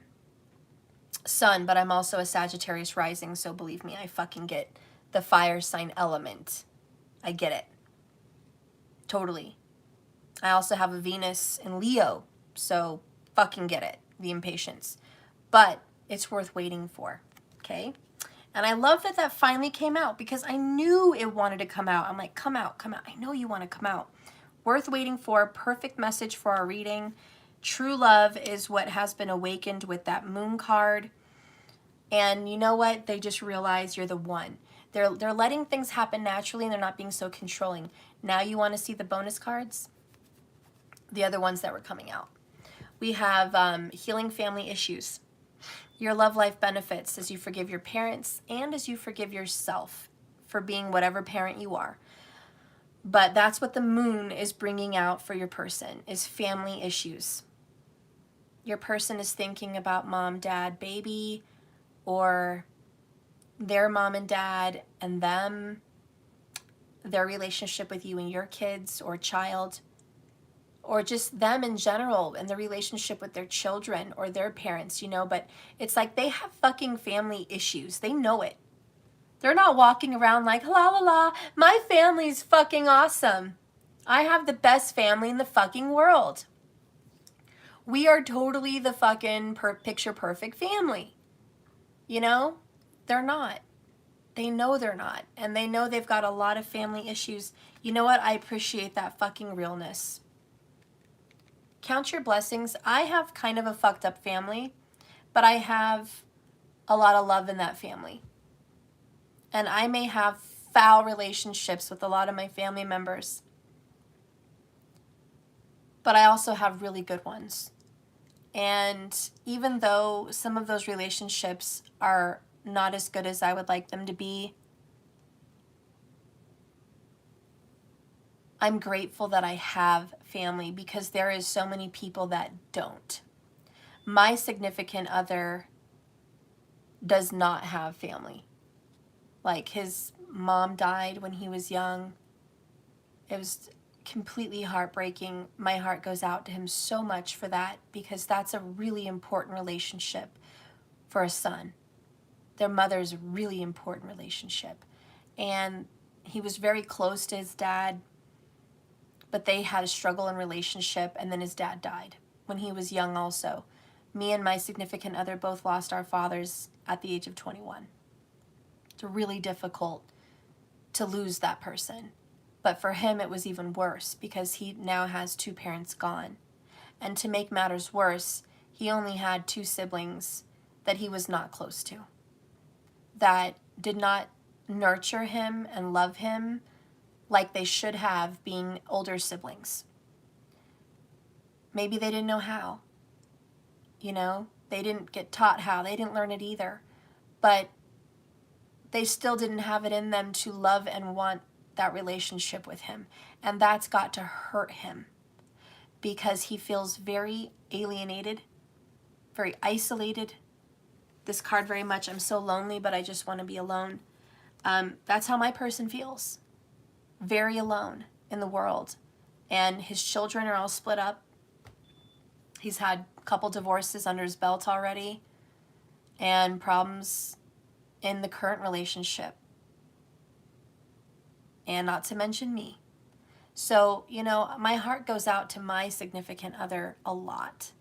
sun, but I'm also a Sagittarius rising, so believe me, I fucking get the fire sign element. I get it. Totally. I also have a Venus in Leo, so fucking get it, the impatience. But it's worth waiting for. Okay, and I love that that finally came out because I knew it wanted to come out. I'm like, come out, come out. I know you want to come out. Worth waiting for. Perfect message for our reading. True love is what has been awakened with that moon card. And you know what? They just realize you're the one. They're letting things happen naturally and they're not being so controlling. Now you want to see the bonus cards? The other ones that were coming out. We have healing family issues. Your love life benefits as you forgive your parents and as you forgive yourself for being whatever parent you are. But that's what the moon is bringing out for your person, is family issues. Your person is thinking about mom, dad, baby, or their mom and dad and them, their relationship with you and your kids or child, or just them in general and the relationship with their children or their parents, you know, but it's like they have fucking family issues. They know it. They're not walking around like, la la la, my family's fucking awesome. I have the best family in the fucking world. We are totally the fucking picture perfect family. You know, they're not. They know they're not. And they know they've got a lot of family issues. You know what? I appreciate that fucking realness. count your blessings. I have kind of a fucked up family, but I have a lot of love in that family. And I may have foul relationships with a lot of my family members, but I also have really good ones. And even though some of those relationships are not as good as I would like them to be, I'm grateful that I have family, because there is so many people that don't. My significant other does not have family. Like, his mom died when he was young. It was completely heartbreaking. My heart goes out to him so much for that, because that's a really important relationship for a son. Their mother's a really important relationship. And he was very close to his dad, but they had a struggle in relationship, and then his dad died when he was young also. Me and my significant other both lost our fathers at the age of 21. It's really difficult to lose that person. But for him, it was even worse, because he now has 2 parents gone. And to make matters worse, he only had 2 siblings that he was not close to, that did not nurture him and love him like they should have, being older siblings. Maybe they didn't know how. You know, they didn't get taught how. They didn't learn it either. But they still didn't have it in them to love and want that relationship with him. And that's got to hurt him, because he feels very alienated, very isolated. This card very much, I'm so lonely, but I just want to be alone. That's how my person feels. Very alone in the world. And his children are all split up. He's had a couple divorces under his belt already, and problems in the current relationship. And not to mention me. So, you know, my heart goes out to my significant other a lot.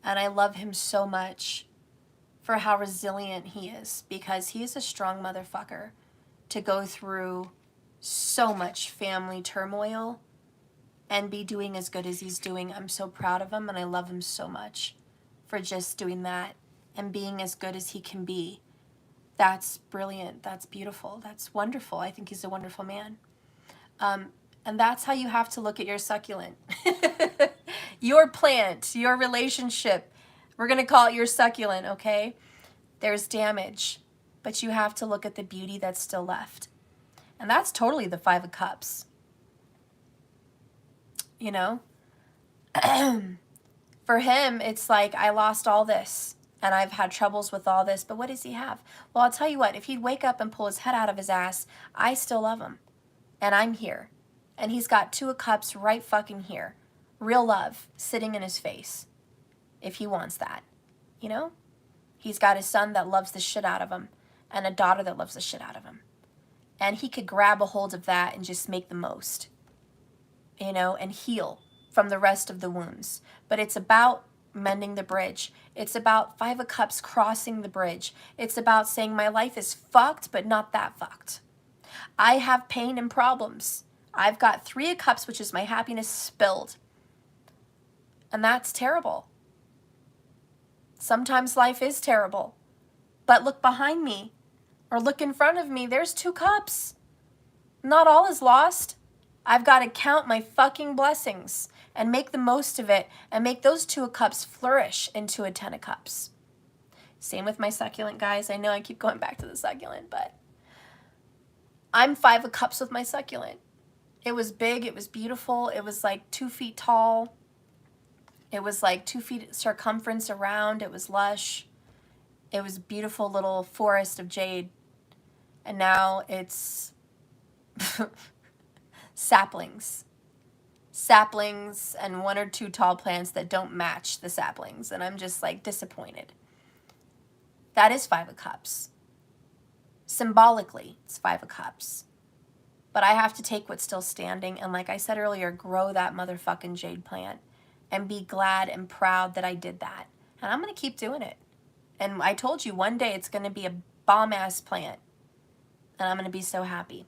And I love him so much for how resilient he is, because he is a strong motherfucker to go through so much family turmoil and be doing as good as he's doing. I'm so proud of him, and I love him so much for just doing that and being as good as he can be. That's brilliant. That's beautiful. That's wonderful. I think he's a wonderful man. And that's how you have to look at your succulent. Your plant, your relationship. We're going to call it your succulent, okay? There's damage, but you have to look at the beauty that's still left. And that's totally the 5 of Cups. You know? For him, it's like, I lost all this, and I've had troubles with all this, but what does he have? Well, I'll tell you what, if he'd wake up and pull his head out of his ass, I still love him. And I'm here. And he's got 2 of Cups right fucking here. Real love sitting in his face, if he wants that. You know? He's got his son that loves the shit out of him, and a daughter that loves the shit out of him. And he could grab a hold of that and just make the most. You know, and heal from the rest of the wounds. But it's about mending the bridge. It's about 5 of Cups crossing the bridge. It's about saying, my life is fucked, but not that fucked. I have pain and problems. I've got 3 of Cups, which is my happiness spilled. And that's terrible. Sometimes life is terrible. But look behind me, or look in front of me, there's 2 cups. Not all is lost. I've got to count my fucking blessings and make the most of it, and make those 2 of Cups flourish into a 10 of Cups. Same with my succulent, guys. I know I keep going back to the succulent, but I'm 5 of Cups with my succulent. It was big. It was beautiful. It was like 2 feet tall. It was like 2 feet circumference around. It was lush. It was a beautiful little forest of jade. And now it's saplings. Saplings and 1 or 2 tall plants that don't match the saplings. And I'm just like disappointed. That is 5 of Cups. Symbolically, it's 5 of Cups. But I have to take what's still standing and, like I said earlier, grow that motherfucking jade plant and be glad and proud that I did that. And I'm going to keep doing it. And I told you one day it's going to be a bomb-ass plant. And I'm going to be so happy.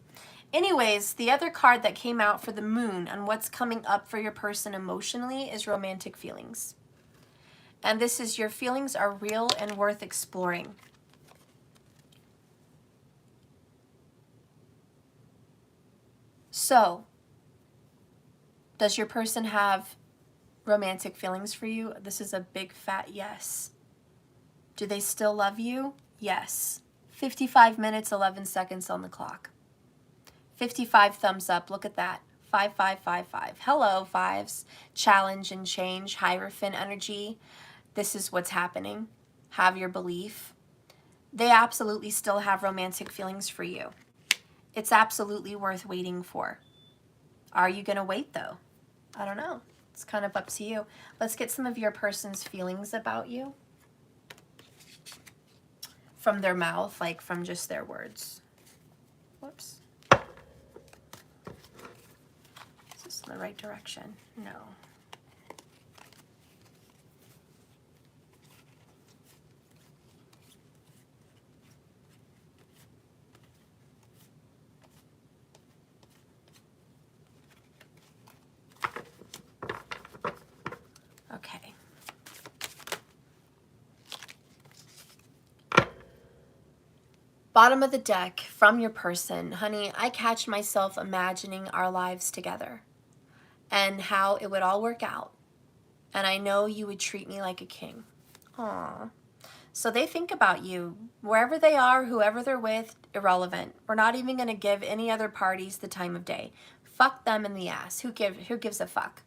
Anyways, the other card that came out for the moon and what's coming up for your person emotionally is romantic feelings. And this is your feelings are real and worth exploring. So, does your person have romantic feelings for you? This is a big fat yes. Do they still love you? Yes. 55 minutes, 11 seconds on the clock. 55 thumbs up. Look at that. 5555. Hello, fives. Challenge and change. Hierophant energy. This is what's happening. Have your belief. They absolutely still have romantic feelings for you. It's absolutely worth waiting for. Are you going to wait, though? I don't know. It's kind of up to you. Let's get some of your person's feelings about you from their mouth, like from just their words. Whoops. Is this in the right direction? No. Okay. Bottom of the deck, from your person. Honey, I catch myself imagining our lives together and how it would all work out. And I know you would treat me like a king. Aww. So they think about you. Wherever they are, whoever they're with, irrelevant. We're not even going to give any other parties the time of day. Fuck them in the ass. Who gives a fuck?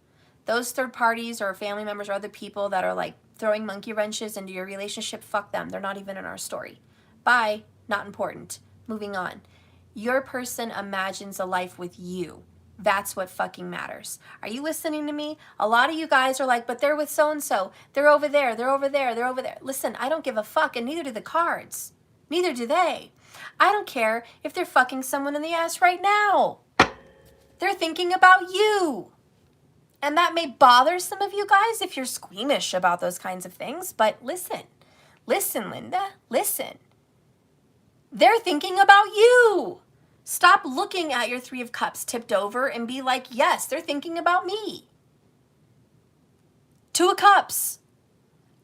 Those third parties or family members or other people that are like throwing monkey wrenches into your relationship, fuck them. They're not even in our story. Bye. Not important. Moving on. Your person imagines a life with you. That's what fucking matters. Are you listening to me? A lot of you guys are like, but they're with so-and-so. They're over there. They're over there. They're over there. Listen, I don't give a fuck, and neither do the cards. Neither do they. I don't care if they're fucking someone in the ass right now. They're thinking about you. And that may bother some of you guys if you're squeamish about those kinds of things, but listen. Listen, Linda. Listen. They're thinking about you. Stop looking at your 3 of Cups tipped over and be like, yes, they're thinking about me. 2 of Cups.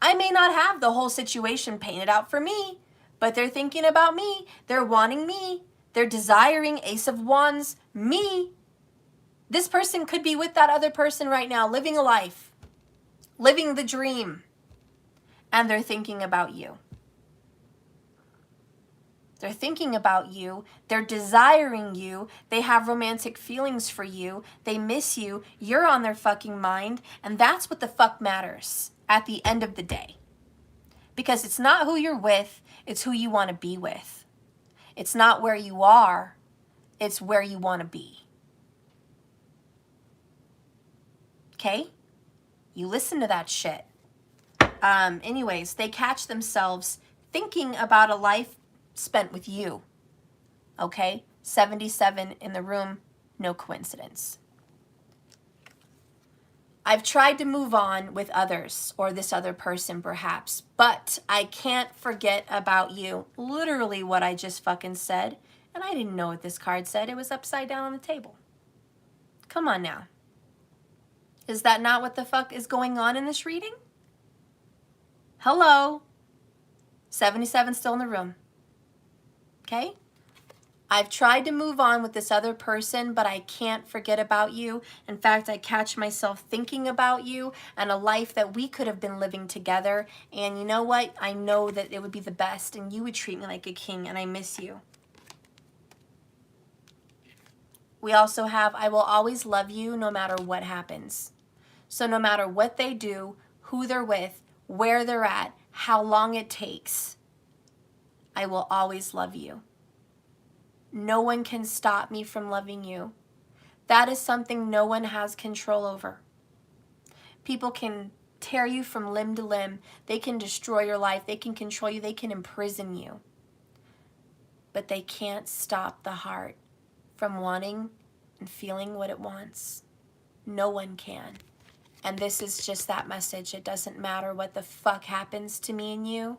I may not have the whole situation painted out for me, but they're thinking about me. They're wanting me. They're desiring Ace of Wands, me. This person could be with that other person right now, living a life, living the dream, and they're thinking about you. They're thinking about you. They're desiring you. They have romantic feelings for you. They miss you. You're on their fucking mind. And that's what the fuck matters at the end of the day. Because it's not who you're with. It's who you want to be with. It's not where you are. It's where you want to be. Okay? You listen to that shit. Anyways, they catch themselves thinking about a life spent with you. Okay? 77 in the room, no coincidence. I've tried to move on with others or this other person perhaps, but I can't forget about you. Literally what I just fucking said. And I didn't know what this card said. It was upside down on the table. Come on now. Is that not what the fuck is going on in this reading? Hello? 77 still in the room. Okay? I've tried to move on with this other person, but I can't forget about you. In fact, I catch myself thinking about you and a life that we could have been living together. And you know what? I know that it would be the best and you would treat me like a king and I miss you. We also have, I will always love you no matter what happens. So no matter what they do, who they're with, where they're at, how long it takes, I will always love you. No one can stop me from loving you. That is something no one has control over. People can tear you from limb to limb. They can destroy your life. They can control you. They can imprison you. But they can't stop the heart from wanting and feeling what it wants. No one can. And this is just that message. It doesn't matter what the fuck happens to me and you,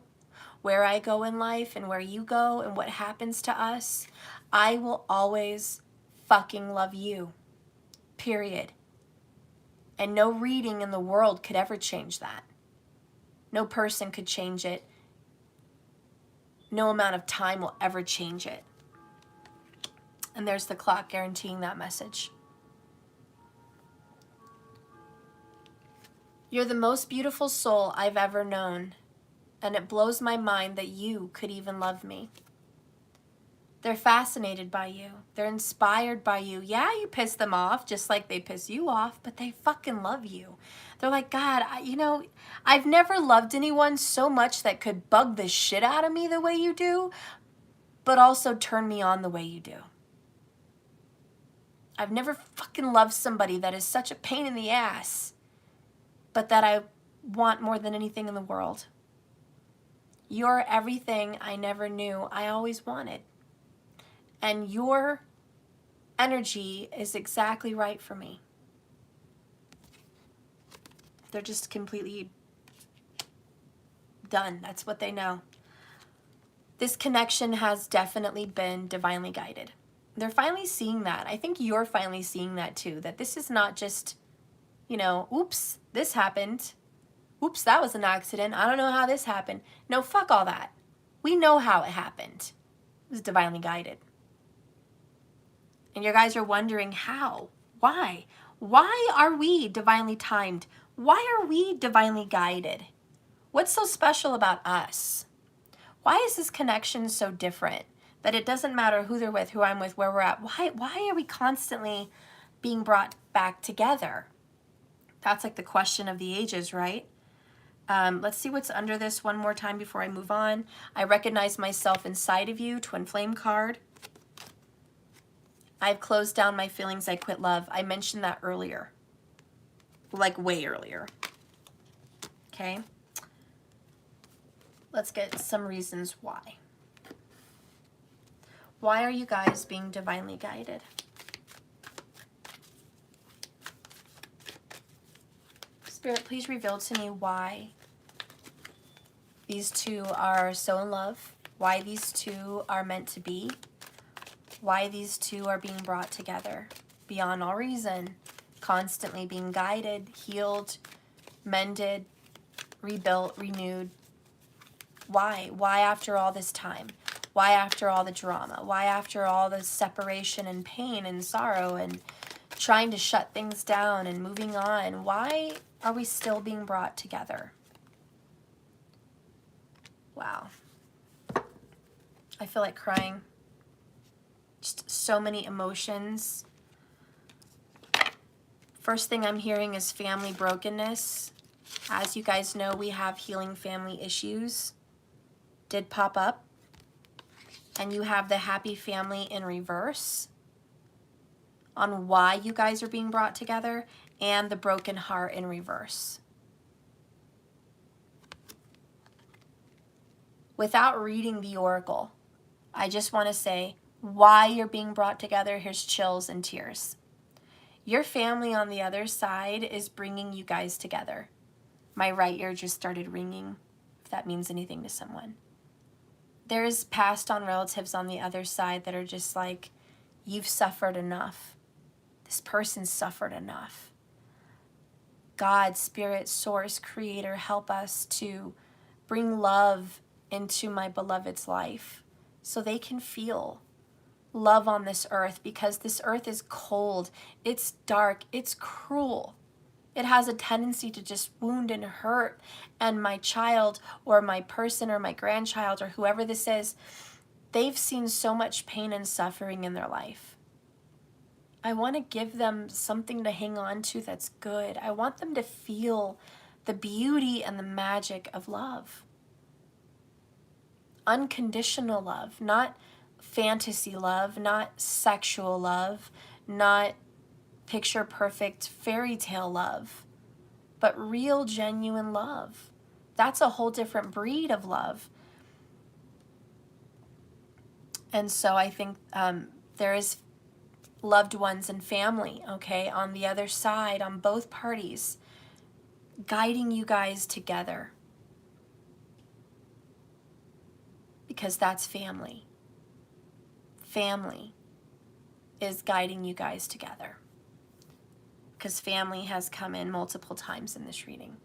where I go in life and where you go and what happens to us. I will always fucking love you. Period. And no reading in the world could ever change that. No person could change it. No amount of time will ever change it. And there's the clock guaranteeing that message. You're the most beautiful soul I've ever known, and it blows my mind that you could even love me. They're fascinated by you. They're inspired by you. Yeah, you piss them off just like they piss you off, but they fucking love you. They're like, God, I've never loved anyone so much that could bug the shit out of me the way you do, but also turn me on the way you do. I've never fucking loved somebody that is such a pain in the ass, but that I want more than anything in the world. You're everything I never knew I always wanted. And your energy is exactly right for me. They're just completely done. That's what they know. This connection has definitely been divinely guided. They're finally seeing that. I think you're finally seeing that too, that this is not just, oops, this happened. Oops, that was an accident. I don't know how this happened. No, fuck all that. We know how it happened. It was divinely guided. And you guys are wondering how? Why? Why are we divinely timed? Why are we divinely guided? What's so special about us? Why is this connection so different? That it doesn't matter who they're with, who I'm with, where we're at. Why are we constantly being brought back together? That's like the question of the ages, right? Let's see what's under this one more time before I move on. I recognize myself inside of you, twin flame card. I've closed down my feelings, I quit love. I mentioned that earlier, like way earlier. Okay. Let's get some reasons why. Why are you guys being divinely guided? Spirit, please reveal to me why these two are so in love, why these two are meant to be, why these two are being brought together beyond all reason, constantly being guided, healed, mended, rebuilt, renewed. Why? Why after all this time? Why after all the drama? Why after all the separation and pain and sorrow and trying to shut things down and moving on? Why are we still being brought together? Wow. I feel like crying. Just so many emotions. First thing I'm hearing is family brokenness. As you guys know, we have healing family issues. Did pop up. And you have the happy family in reverse on why you guys are being brought together, and the broken heart in reverse. Without reading the oracle, I just want to say why you're being brought together. Here's chills and tears. Your family on the other side is bringing you guys together. My right ear just started ringing, if that means anything to someone. There's passed on relatives on the other side that are just like, you've suffered enough. This person suffered enough. God, Spirit, Source, Creator, help us to bring love into my beloved's life so they can feel love on this earth, because this earth is cold, it's dark, it's cruel. It has a tendency to just wound and hurt. And my child or my person or my grandchild or whoever this is, they've seen so much pain and suffering in their life. I want to give them something to hang on to that's good. I want them to feel the beauty and the magic of love. Unconditional love, not fantasy love, not sexual love, not picture perfect fairy tale love, but real genuine love. That's a whole different breed of love. And so I think there is loved ones and family, okay, on the other side, on both parties, guiding you guys together, because that's family. Family is guiding you guys together, because family has come in multiple times in this reading.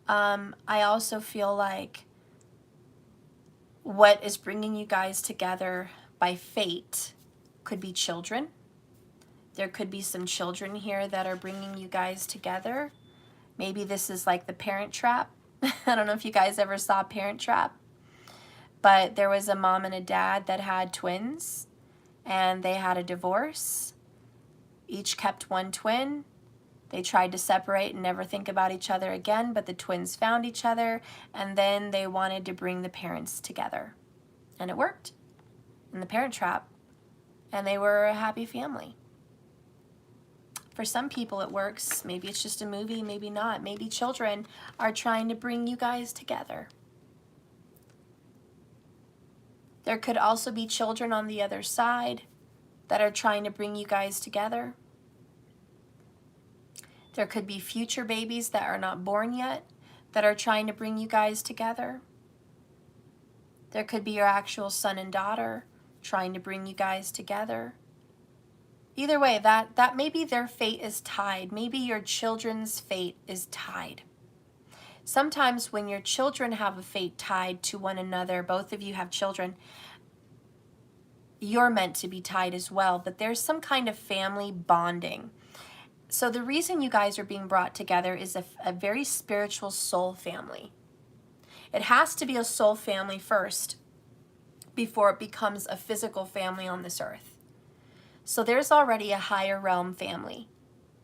I also feel like what is bringing you guys together by fate could be children. There could be some children here that are bringing you guys together. Maybe this is like the Parent Trap. I don't know if you guys ever saw Parent Trap, but there was a mom and a dad that had twins, and they had a divorce. Each kept one twin. They tried to separate and never think about each other again, but the twins found each other, and then they wanted to bring the parents together. And it worked in the Parent Trap, and they were a happy family. For some people it works. Maybe it's just a movie, maybe not. Maybe children are trying to bring you guys together. There could also be children on the other side that are trying to bring you guys together. There could be future babies that are not born yet that are trying to bring you guys together. There could be your actual son and daughter trying to bring you guys together. Either way, that maybe their fate is tied. Maybe your children's fate is tied. Sometimes when your children have a fate tied to one another, both of you have children, you're meant to be tied as well, but there's some kind of family bonding. So the reason you guys are being brought together is a very spiritual soul family. It has to be a soul family first before it becomes a physical family on this earth. So there's already a higher realm family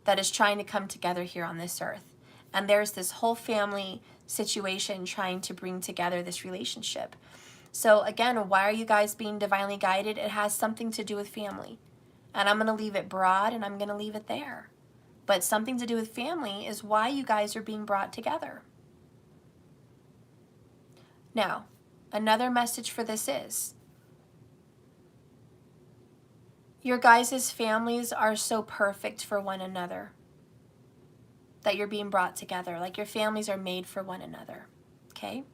that is trying to come together here on this earth. And there's this whole family situation trying to bring together this relationship. So again, why are you guys being divinely guided? It has something to do with family. And I'm going to leave it broad, and I'm going to leave it there. But something to do with family is why you guys are being brought together. Now, another message for this is, your guys' families are so perfect for one another that you're being brought together. Like your families are made for one another, okay?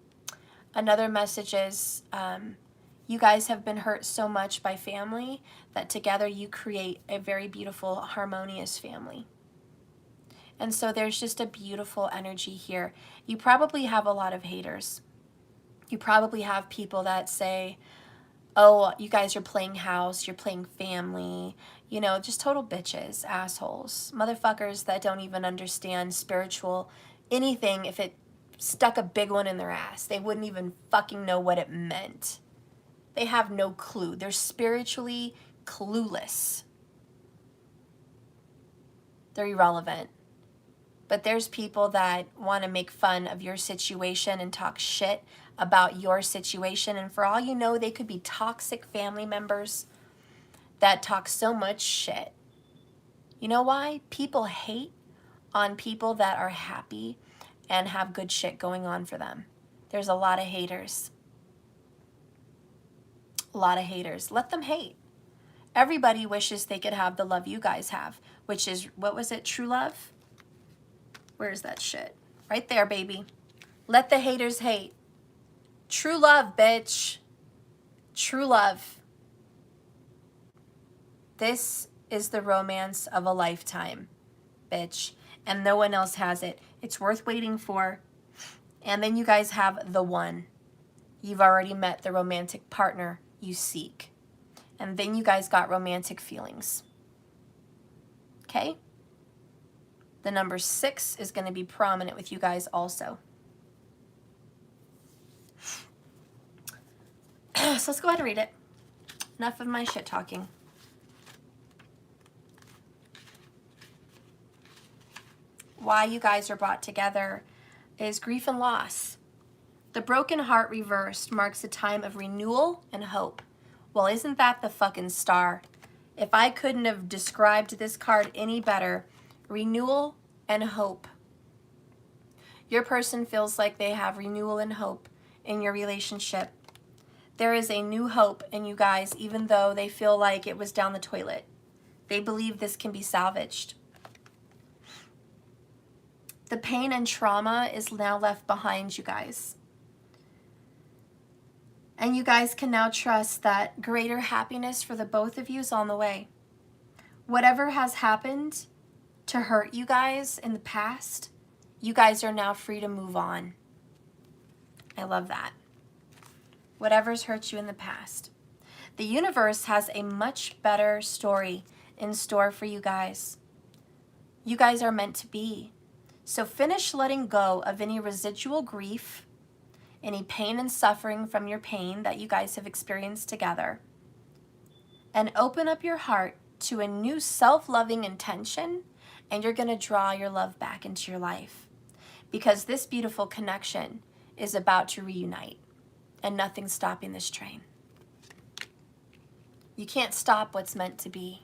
Another message is you guys have been hurt so much by family that together you create a very beautiful, harmonious family. And so there's just a beautiful energy here. You probably have a lot of haters. You probably have people that say, oh, you guys are playing house, you're playing family, you know, just total bitches, assholes, motherfuckers that don't even understand spiritual anything. If it stuck a big one in their ass, they wouldn't even fucking know what it meant. They have no clue. They're spiritually clueless. They're irrelevant. But there's people that want to make fun of your situation and talk shit about your situation. And for all you know, they could be toxic family members that talk so much shit. You know why? People hate on people that are happy and have good shit going on for them. There's a lot of haters. A lot of haters. Let them hate. Everybody wishes they could have the love you guys have, which is, what was it, true love? Where's that shit? Right there, baby. Let the haters hate. True love, bitch. True love. This is the romance of a lifetime, bitch. And no one else has it. It's worth waiting for. And then you guys have the one. You've already met the romantic partner you seek. And then you guys got romantic feelings. Okay? The number 6 is going to be prominent with you guys also. So let's go ahead and read it. Enough of my shit talking. Why you guys are brought together is grief and loss. The broken heart reversed marks a time of renewal and hope. Well, isn't that the fucking star? If I couldn't have described this card any better, renewal and hope. Your person feels like they have renewal and hope in your relationship. There is a new hope in you guys, even though they feel like it was down the toilet. They believe this can be salvaged. The pain and trauma is now left behind, you guys. And you guys can now trust that greater happiness for the both of you is on the way. Whatever has happened to hurt you guys in the past, you guys are now free to move on. I love that. Whatever's hurt you in the past. The universe has a much better story in store for you guys. You guys are meant to be. So finish letting go of any residual grief, any pain and suffering from your pain that you guys have experienced together, and open up your heart to a new self-loving intention, and you're going to draw your love back into your life, because this beautiful connection is about to reunite, and nothing's stopping this train. You can't stop what's meant to be.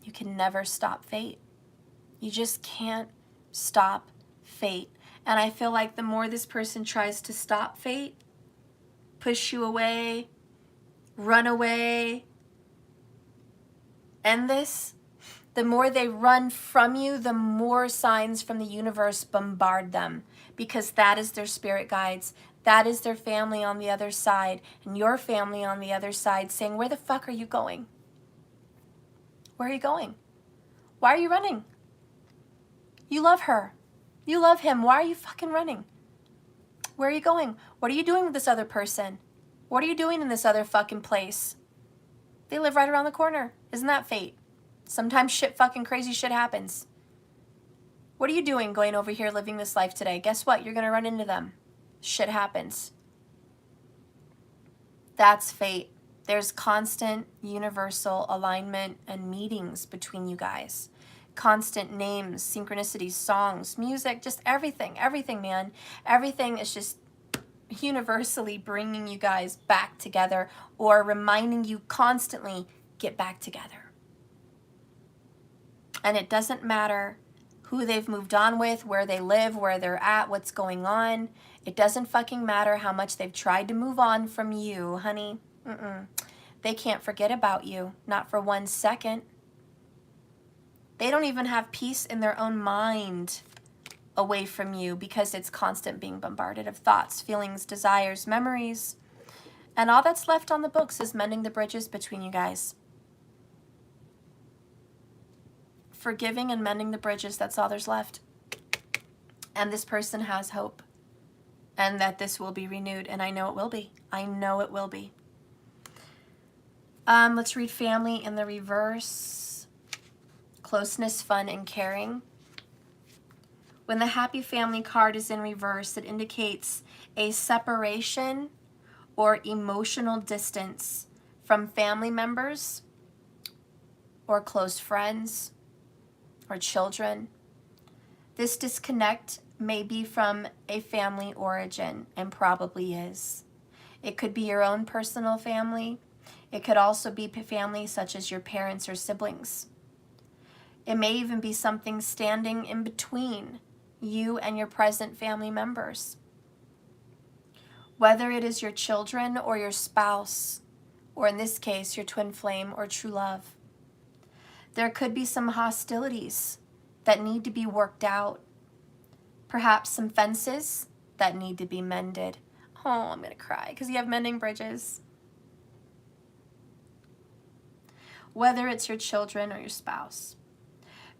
You can never stop fate. You just can't stop fate. And I feel like the more this person tries to stop fate, push you away, run away, end this, the more they run from you, the more signs from the universe bombard them, because that is their spirit guides. That is their family on the other side, and your family on the other side saying, where the fuck are you going? Where are you going? Why are you running? You love her. You love him. Why are you fucking running? Where are you going? What are you doing with this other person? What are you doing in this other fucking place? They live right around the corner. Isn't that fate? Sometimes fucking crazy shit happens. What are you doing going over here living this life today? Guess what? You're going to run into them. Shit happens. That's fate. There's constant universal alignment and meetings between you guys. Constant names, synchronicities, songs, music, just everything, man. Everything is just universally bringing you guys back together, or reminding you constantly, get back together. And it doesn't matter who they've moved on with, where they live, where they're at, what's going on. It doesn't fucking matter how much they've tried to move on from you, honey. They can't forget about you, not for 1 second. They don't even have peace in their own mind away from you, because it's constant being bombarded of thoughts, feelings, desires, memories. And all that's left on the books is mending the bridges between you guys. Forgiving and mending the bridges, that's all there's left. And this person has hope. And that this will be renewed. And I know it will be. I know it will be. Let's read family in the reverse. Closeness, fun, and caring. When the happy family card is in reverse, it indicates a separation or emotional distance from family members or close friends or children. This disconnect may be from a family origin, and probably is. It could be your own personal family. It could also be family such as your parents or siblings. It may even be something standing in between you and your present family members. Whether it is your children or your spouse, or in this case, your twin flame or true love. There could be some hostilities that need to be worked out. Perhaps some fences that need to be mended. Oh, I'm going to cry because you have mending bridges. Whether it's your children or your spouse.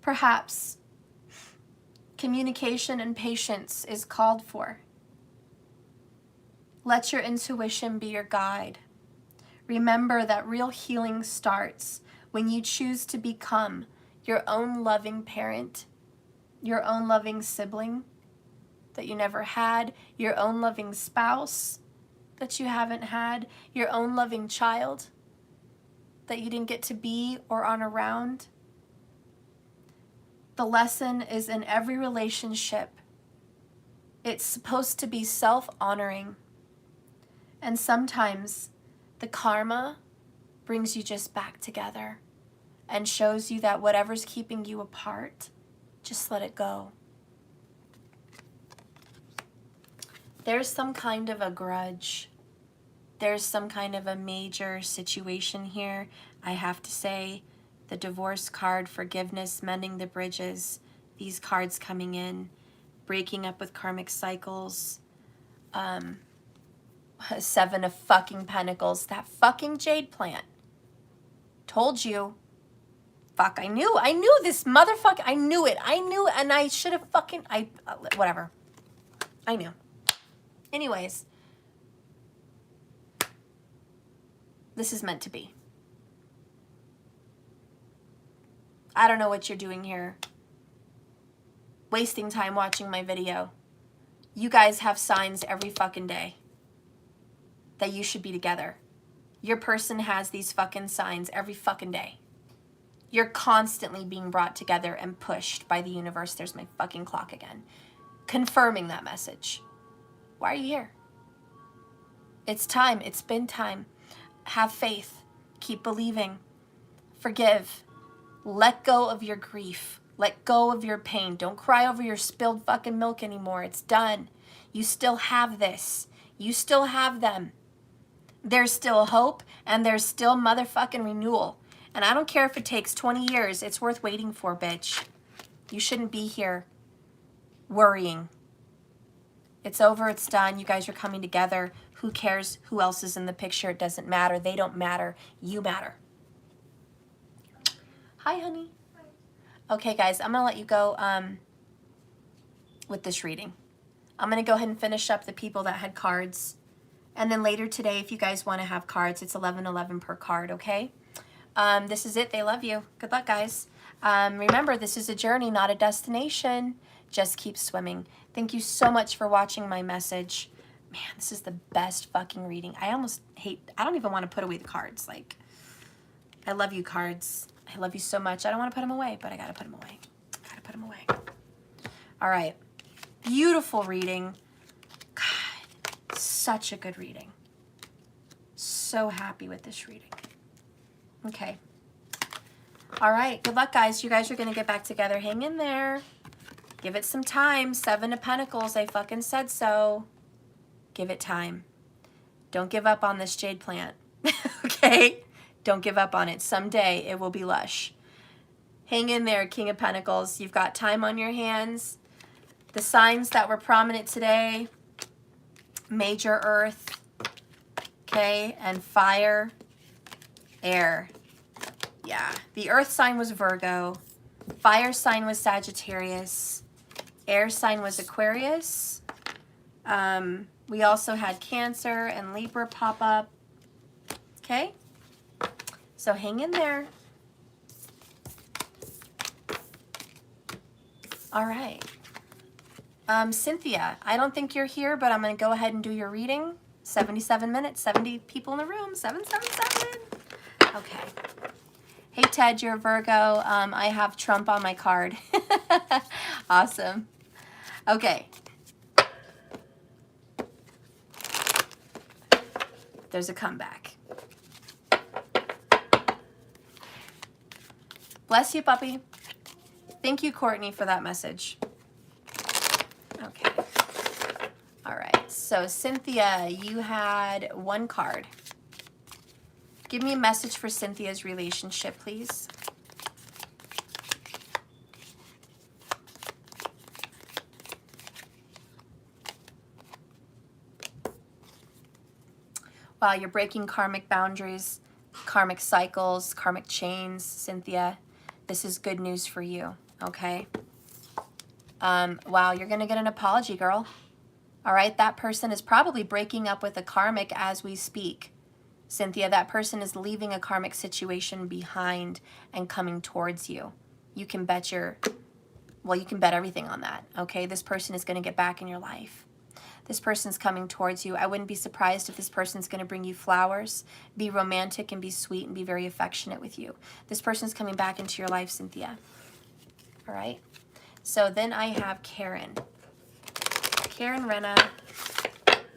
Perhaps communication and patience is called for. Let your intuition be your guide. Remember that real healing starts when you choose to become your own loving parent, your own loving sibling that you never had, your own loving spouse that you haven't had, your own loving child that you didn't get to be or on around. The lesson is in every relationship. It's supposed to be self-honoring. And sometimes the karma brings you just back together and shows you that whatever's keeping you apart, just let it go. There's some kind of a grudge. There's some kind of a major situation here. I have to say, the divorce card, forgiveness, mending the bridges, these cards coming in, breaking up with karmic cycles, 7 of fucking pentacles, that fucking jade plant. Told you. Fuck, I knew this motherfucker. I knew it. I knew, and I should have fucking, whatever. I knew. Anyways, this is meant to be. I don't know what you're doing here. Wasting time watching my video. You guys have signs every fucking day that you should be together. Your person has these fucking signs every fucking day. You're constantly being brought together and pushed by the universe. There's my fucking clock again. Confirming that message. Why are you here? It's time. It's been time. Have faith. Keep believing. Forgive. Let go of your grief. Let go of your pain. Don't cry over your spilled fucking milk anymore. It's done. You still have this. You still have them. There's still hope, and there's still motherfucking renewal. And I don't care if it takes 20 years. It's worth waiting for, bitch. You shouldn't be here worrying. It's over. It's done. You guys are coming together. Who cares who else is in the picture? It doesn't matter. They don't matter. You matter. Hi, honey. Hi. Okay, guys, I'm going to let you go with this reading. I'm going to go ahead and finish up the people that had cards. And then later today, if you guys want to have cards, it's $11.11 per card, okay? This is it. They love you. Good luck, guys. Remember, this is a journey, not a destination. Just keep swimming. Thank you so much for watching my message. Man, this is the best fucking reading. I don't even want to put away the cards. Like, I love you, cards. I love you so much. I don't want to put them away, but I got to put them away. Got to put them away. All right. Beautiful reading. God, such a good reading. So happy with this reading. Okay. All right. Good luck, guys. You guys are going to get back together. Hang in there. Give it some time. 7 of Pentacles. I fucking said so. Give it time. Don't give up on this jade plant. Okay? Don't give up on it. Someday it will be lush. Hang in there, King of Pentacles. You've got time on your hands. The signs that were prominent today. Major Earth. Okay? And fire. Air. Yeah. The Earth sign was Virgo. Fire sign was Sagittarius. Air sign was Aquarius. We also had Cancer and Libra pop up. Okay? So hang in there. All right. Cynthia, I don't think you're here, but I'm going to go ahead and do your reading. 77 minutes, 70 people in the room, 777. Okay. Hey, Ted, you're a Virgo. I have Trump on my card. Awesome. Okay. There's a comeback. Bless you, puppy. Thank you, Courtney, for that message. Okay. All right. So, Cynthia, you had 1 card. Give me a message for Cynthia's relationship, please. Wow, you're breaking karmic boundaries, karmic cycles, karmic chains, Cynthia. This is good news for you, okay? Wow, you're going to get an apology, girl. All right, that person is probably breaking up with a karmic as we speak. Cynthia, that person is leaving a karmic situation behind and coming towards you. You can bet you can bet everything on that, okay? This person is going to get back in your life. This person's coming towards you. I wouldn't be surprised if this person's going to bring you flowers, be romantic and be sweet and be very affectionate with you. This person's coming back into your life, Cynthia. All right? So then I have Karen. Karen Renna,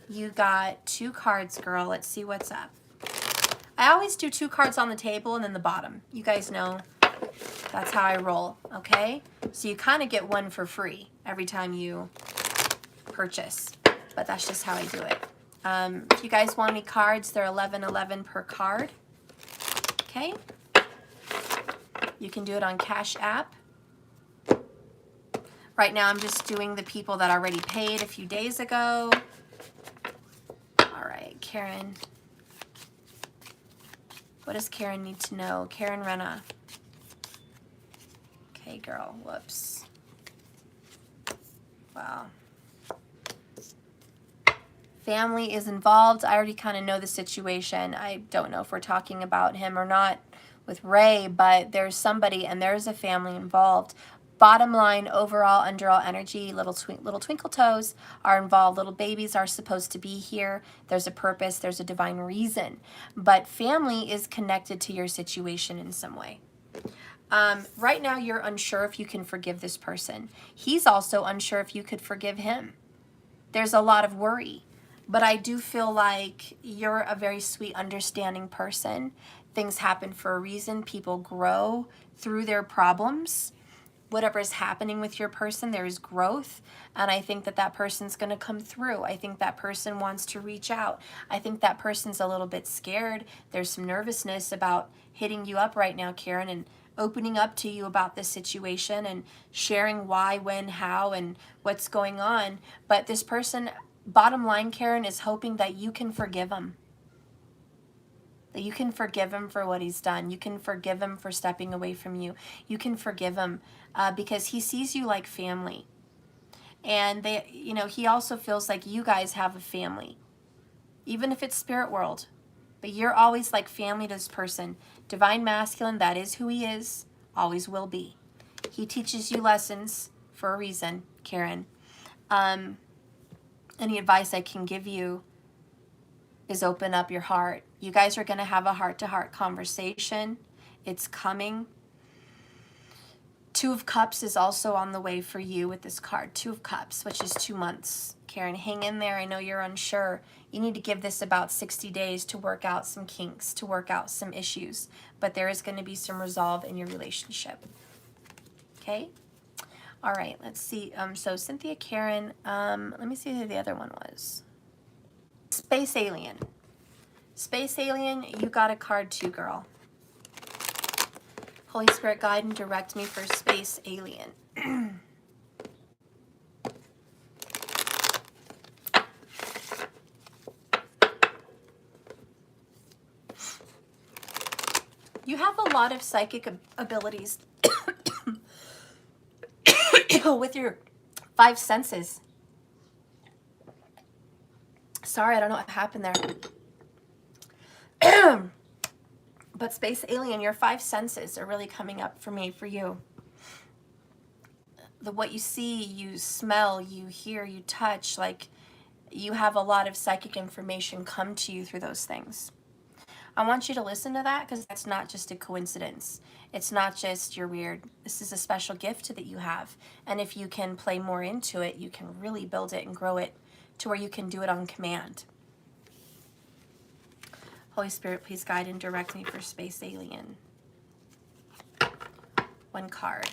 you got 2 cards, girl. Let's see what's up. I always do 2 cards on the table and then the bottom. You guys know that's how I roll, okay? So you kind of get 1 for free every time you purchase. But that's just how I do it. If you guys want any cards, they're $11.11 per card. Okay? You can do it on Cash App. Right now, I'm just doing the people that already paid a few days ago. All right, Karen. What does Karen need to know? Karen Renna. family, girl. Whoops. Wow. Family is involved. I already kind of know the situation. I don't know if we're talking about him or not with Ray, but there's somebody and there's a family involved. Bottom line, overall, underall energy, little twinkle toes are involved. Little babies are supposed to be here. There's a purpose. There's a divine reason. But family is connected to your situation in some way. Right now, you're unsure if you can forgive this person. He's also unsure if you could forgive him. There's a lot of worry. But I do feel like you're a very sweet, understanding person. Things happen for a reason. People grow through their problems. Whatever is happening with your person, there is growth. And I think that that person's going to come through. I think that person wants to reach out. I think that person's a little bit scared. There's some nervousness about hitting you up right now, Karen, and opening up to you about this situation and sharing why, when, how, and what's going on. But this person, bottom line, Karen, is hoping that you can forgive him. That you can forgive him for what he's done. You can forgive him for stepping away from you. You can forgive him because he sees you like family. And he also feels like you guys have a family, even if it's spirit world. But you're always like family to this person. Divine masculine, that is who he is, always will be. He teaches you lessons for a reason, Karen. Any advice I can give you is open up your heart. You guys are going to have a heart-to-heart conversation. It's coming. Two of Cups is also on the way for you with this card. Two of Cups, which is 2 months. Karen, hang in there. I know you're unsure. You need to give this about 60 days to work out some kinks, to work out some issues. But there is going to be some resolve in your relationship. Okay? All right, let's see. So Cynthia, Karen, let me see who the other one was. Space Alien. Space Alien, you got a card too, girl. Holy Spirit, guide and direct me for Space Alien. You have a lot of psychic abilities with your 5 senses. Sorry, I don't know what happened there. But Space Alien, your 5 senses are really coming up for me, for you. What you see, you smell, you hear, you touch, like you have a lot of psychic information come to you through those things. I want you to listen to that because that's not just a coincidence. It's not just you're weird. This is a special gift that you have. And if you can play more into it, you can really build it and grow it to where you can do it on command. Holy Spirit, please guide and direct me for Space Alien. 1 card.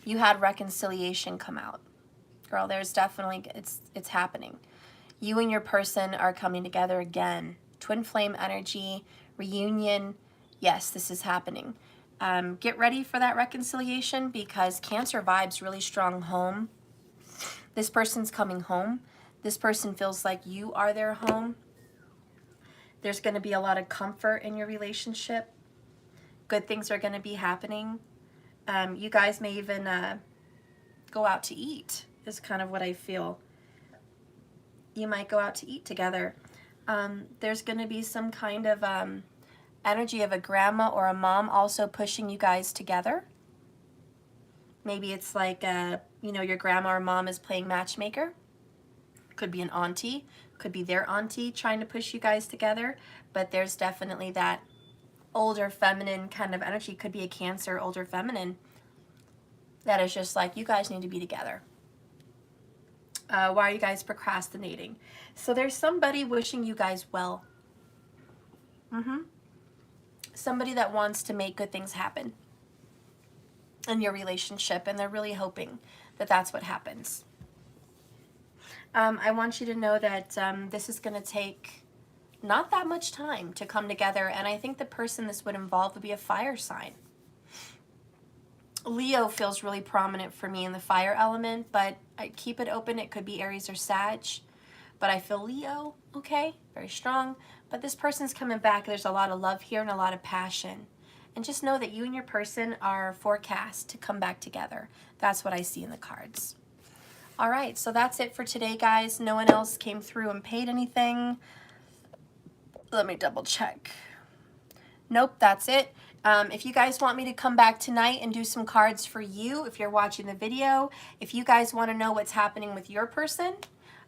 You had reconciliation come out. Girl, there's definitely, it's happening. You and your person are coming together again. Twin flame energy, reunion. Yes, this is happening. Get ready for that reconciliation because Cancer vibes really strong home. This person's coming home. This person feels like you are their home. There's going to be a lot of comfort in your relationship. Good things are going to be happening. You guys may even go out to eat is kind of what I feel. You might go out to eat together. There's going to be some kind of energy of a grandma or a mom also pushing you guys together. Maybe it's like, your grandma or mom is playing matchmaker. Could be an auntie. Could be their auntie trying to push you guys together. But there's definitely that older feminine kind of energy. Could be a Cancer, older feminine. That is just like, you guys need to be together. Why are you guys procrastinating? So there's somebody wishing you guys well. Somebody that wants to make good things happen in your relationship, and they're really hoping that that's what happens. I want you to know that this is going to take not that much time to come together, and I think the person this would involve would be a fire sign. Leo feels really prominent for me in the fire element, but I keep it open. It could be Aries or Sag, but I feel Leo, okay, very strong. But this person's coming back. There's a lot of love here and a lot of passion. And just know that you and your person are forecast to come back together. That's what I see in the cards. All right, so that's it for today, guys. No one else came through and paid anything. Let me double check. Nope, that's it. If you guys want me to come back tonight and do some cards for you, if you're watching the video, if you guys want to know what's happening with your person,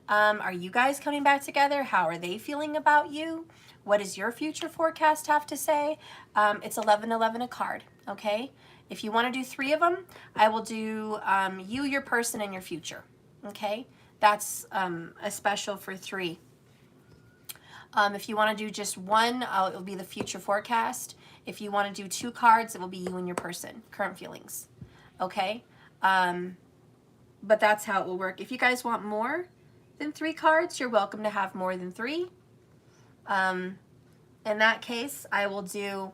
are you guys coming back together? How are they feeling about you? What does your future forecast have to say? It's 1111 a card, okay? If you want to do 3 of them, I will do you, your person, and your future, okay? That's a special for 3. If you want to do just 1, it will be the future forecast. If you want to do 2 cards, it will be you and your person, current feelings, okay? But that's how it will work. If you guys want more than 3 cards, you're welcome to have more than 3. In that case, I will do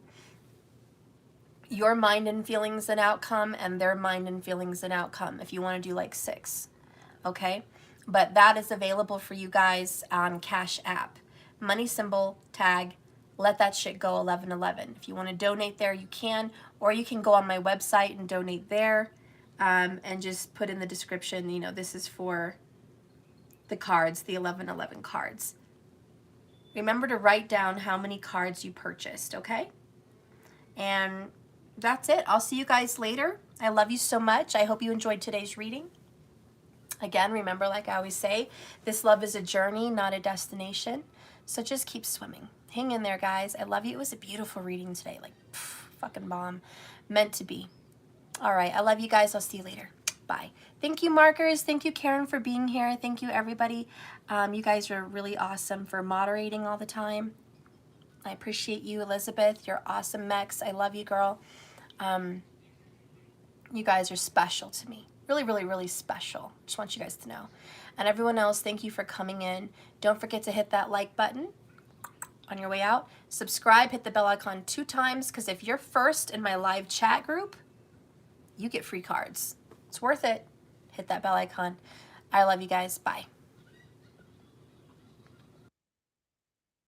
your mind and feelings and outcome and their mind and feelings and outcome if you want to do like 6, okay? But that is available for you guys on Cash App. Money symbol, tag, let that shit go 1111. If you want to donate there, you can, or you can go on my website and donate there, and just put in the description, you know, this is for the cards, the 1111 cards. Remember to write down how many cards you purchased, okay? And that's it. I'll see you guys later. I love you so much. I hope you enjoyed today's reading. Again, remember, like I always say, this love is a journey, not a destination. So just keep swimming. Hang in there, guys. I love you. It was a beautiful reading today. Like, fucking bomb. Meant to be. All right. I love you guys. I'll see you later. Bye. Thank you, markers. Thank you, Karen, for being here. Thank you, everybody. You guys are really awesome for moderating all the time. I appreciate you, Elizabeth. You're awesome, Mex. I love you, girl. You guys are special to me. Really, really, really special. Just want you guys to know. And everyone else, thank you for coming in. Don't forget to hit that like button on your way out. Subscribe, hit the bell icon 2 times, because if you're first in my live chat group, you get free cards. It's worth it. Hit that bell icon. I love you guys. Bye.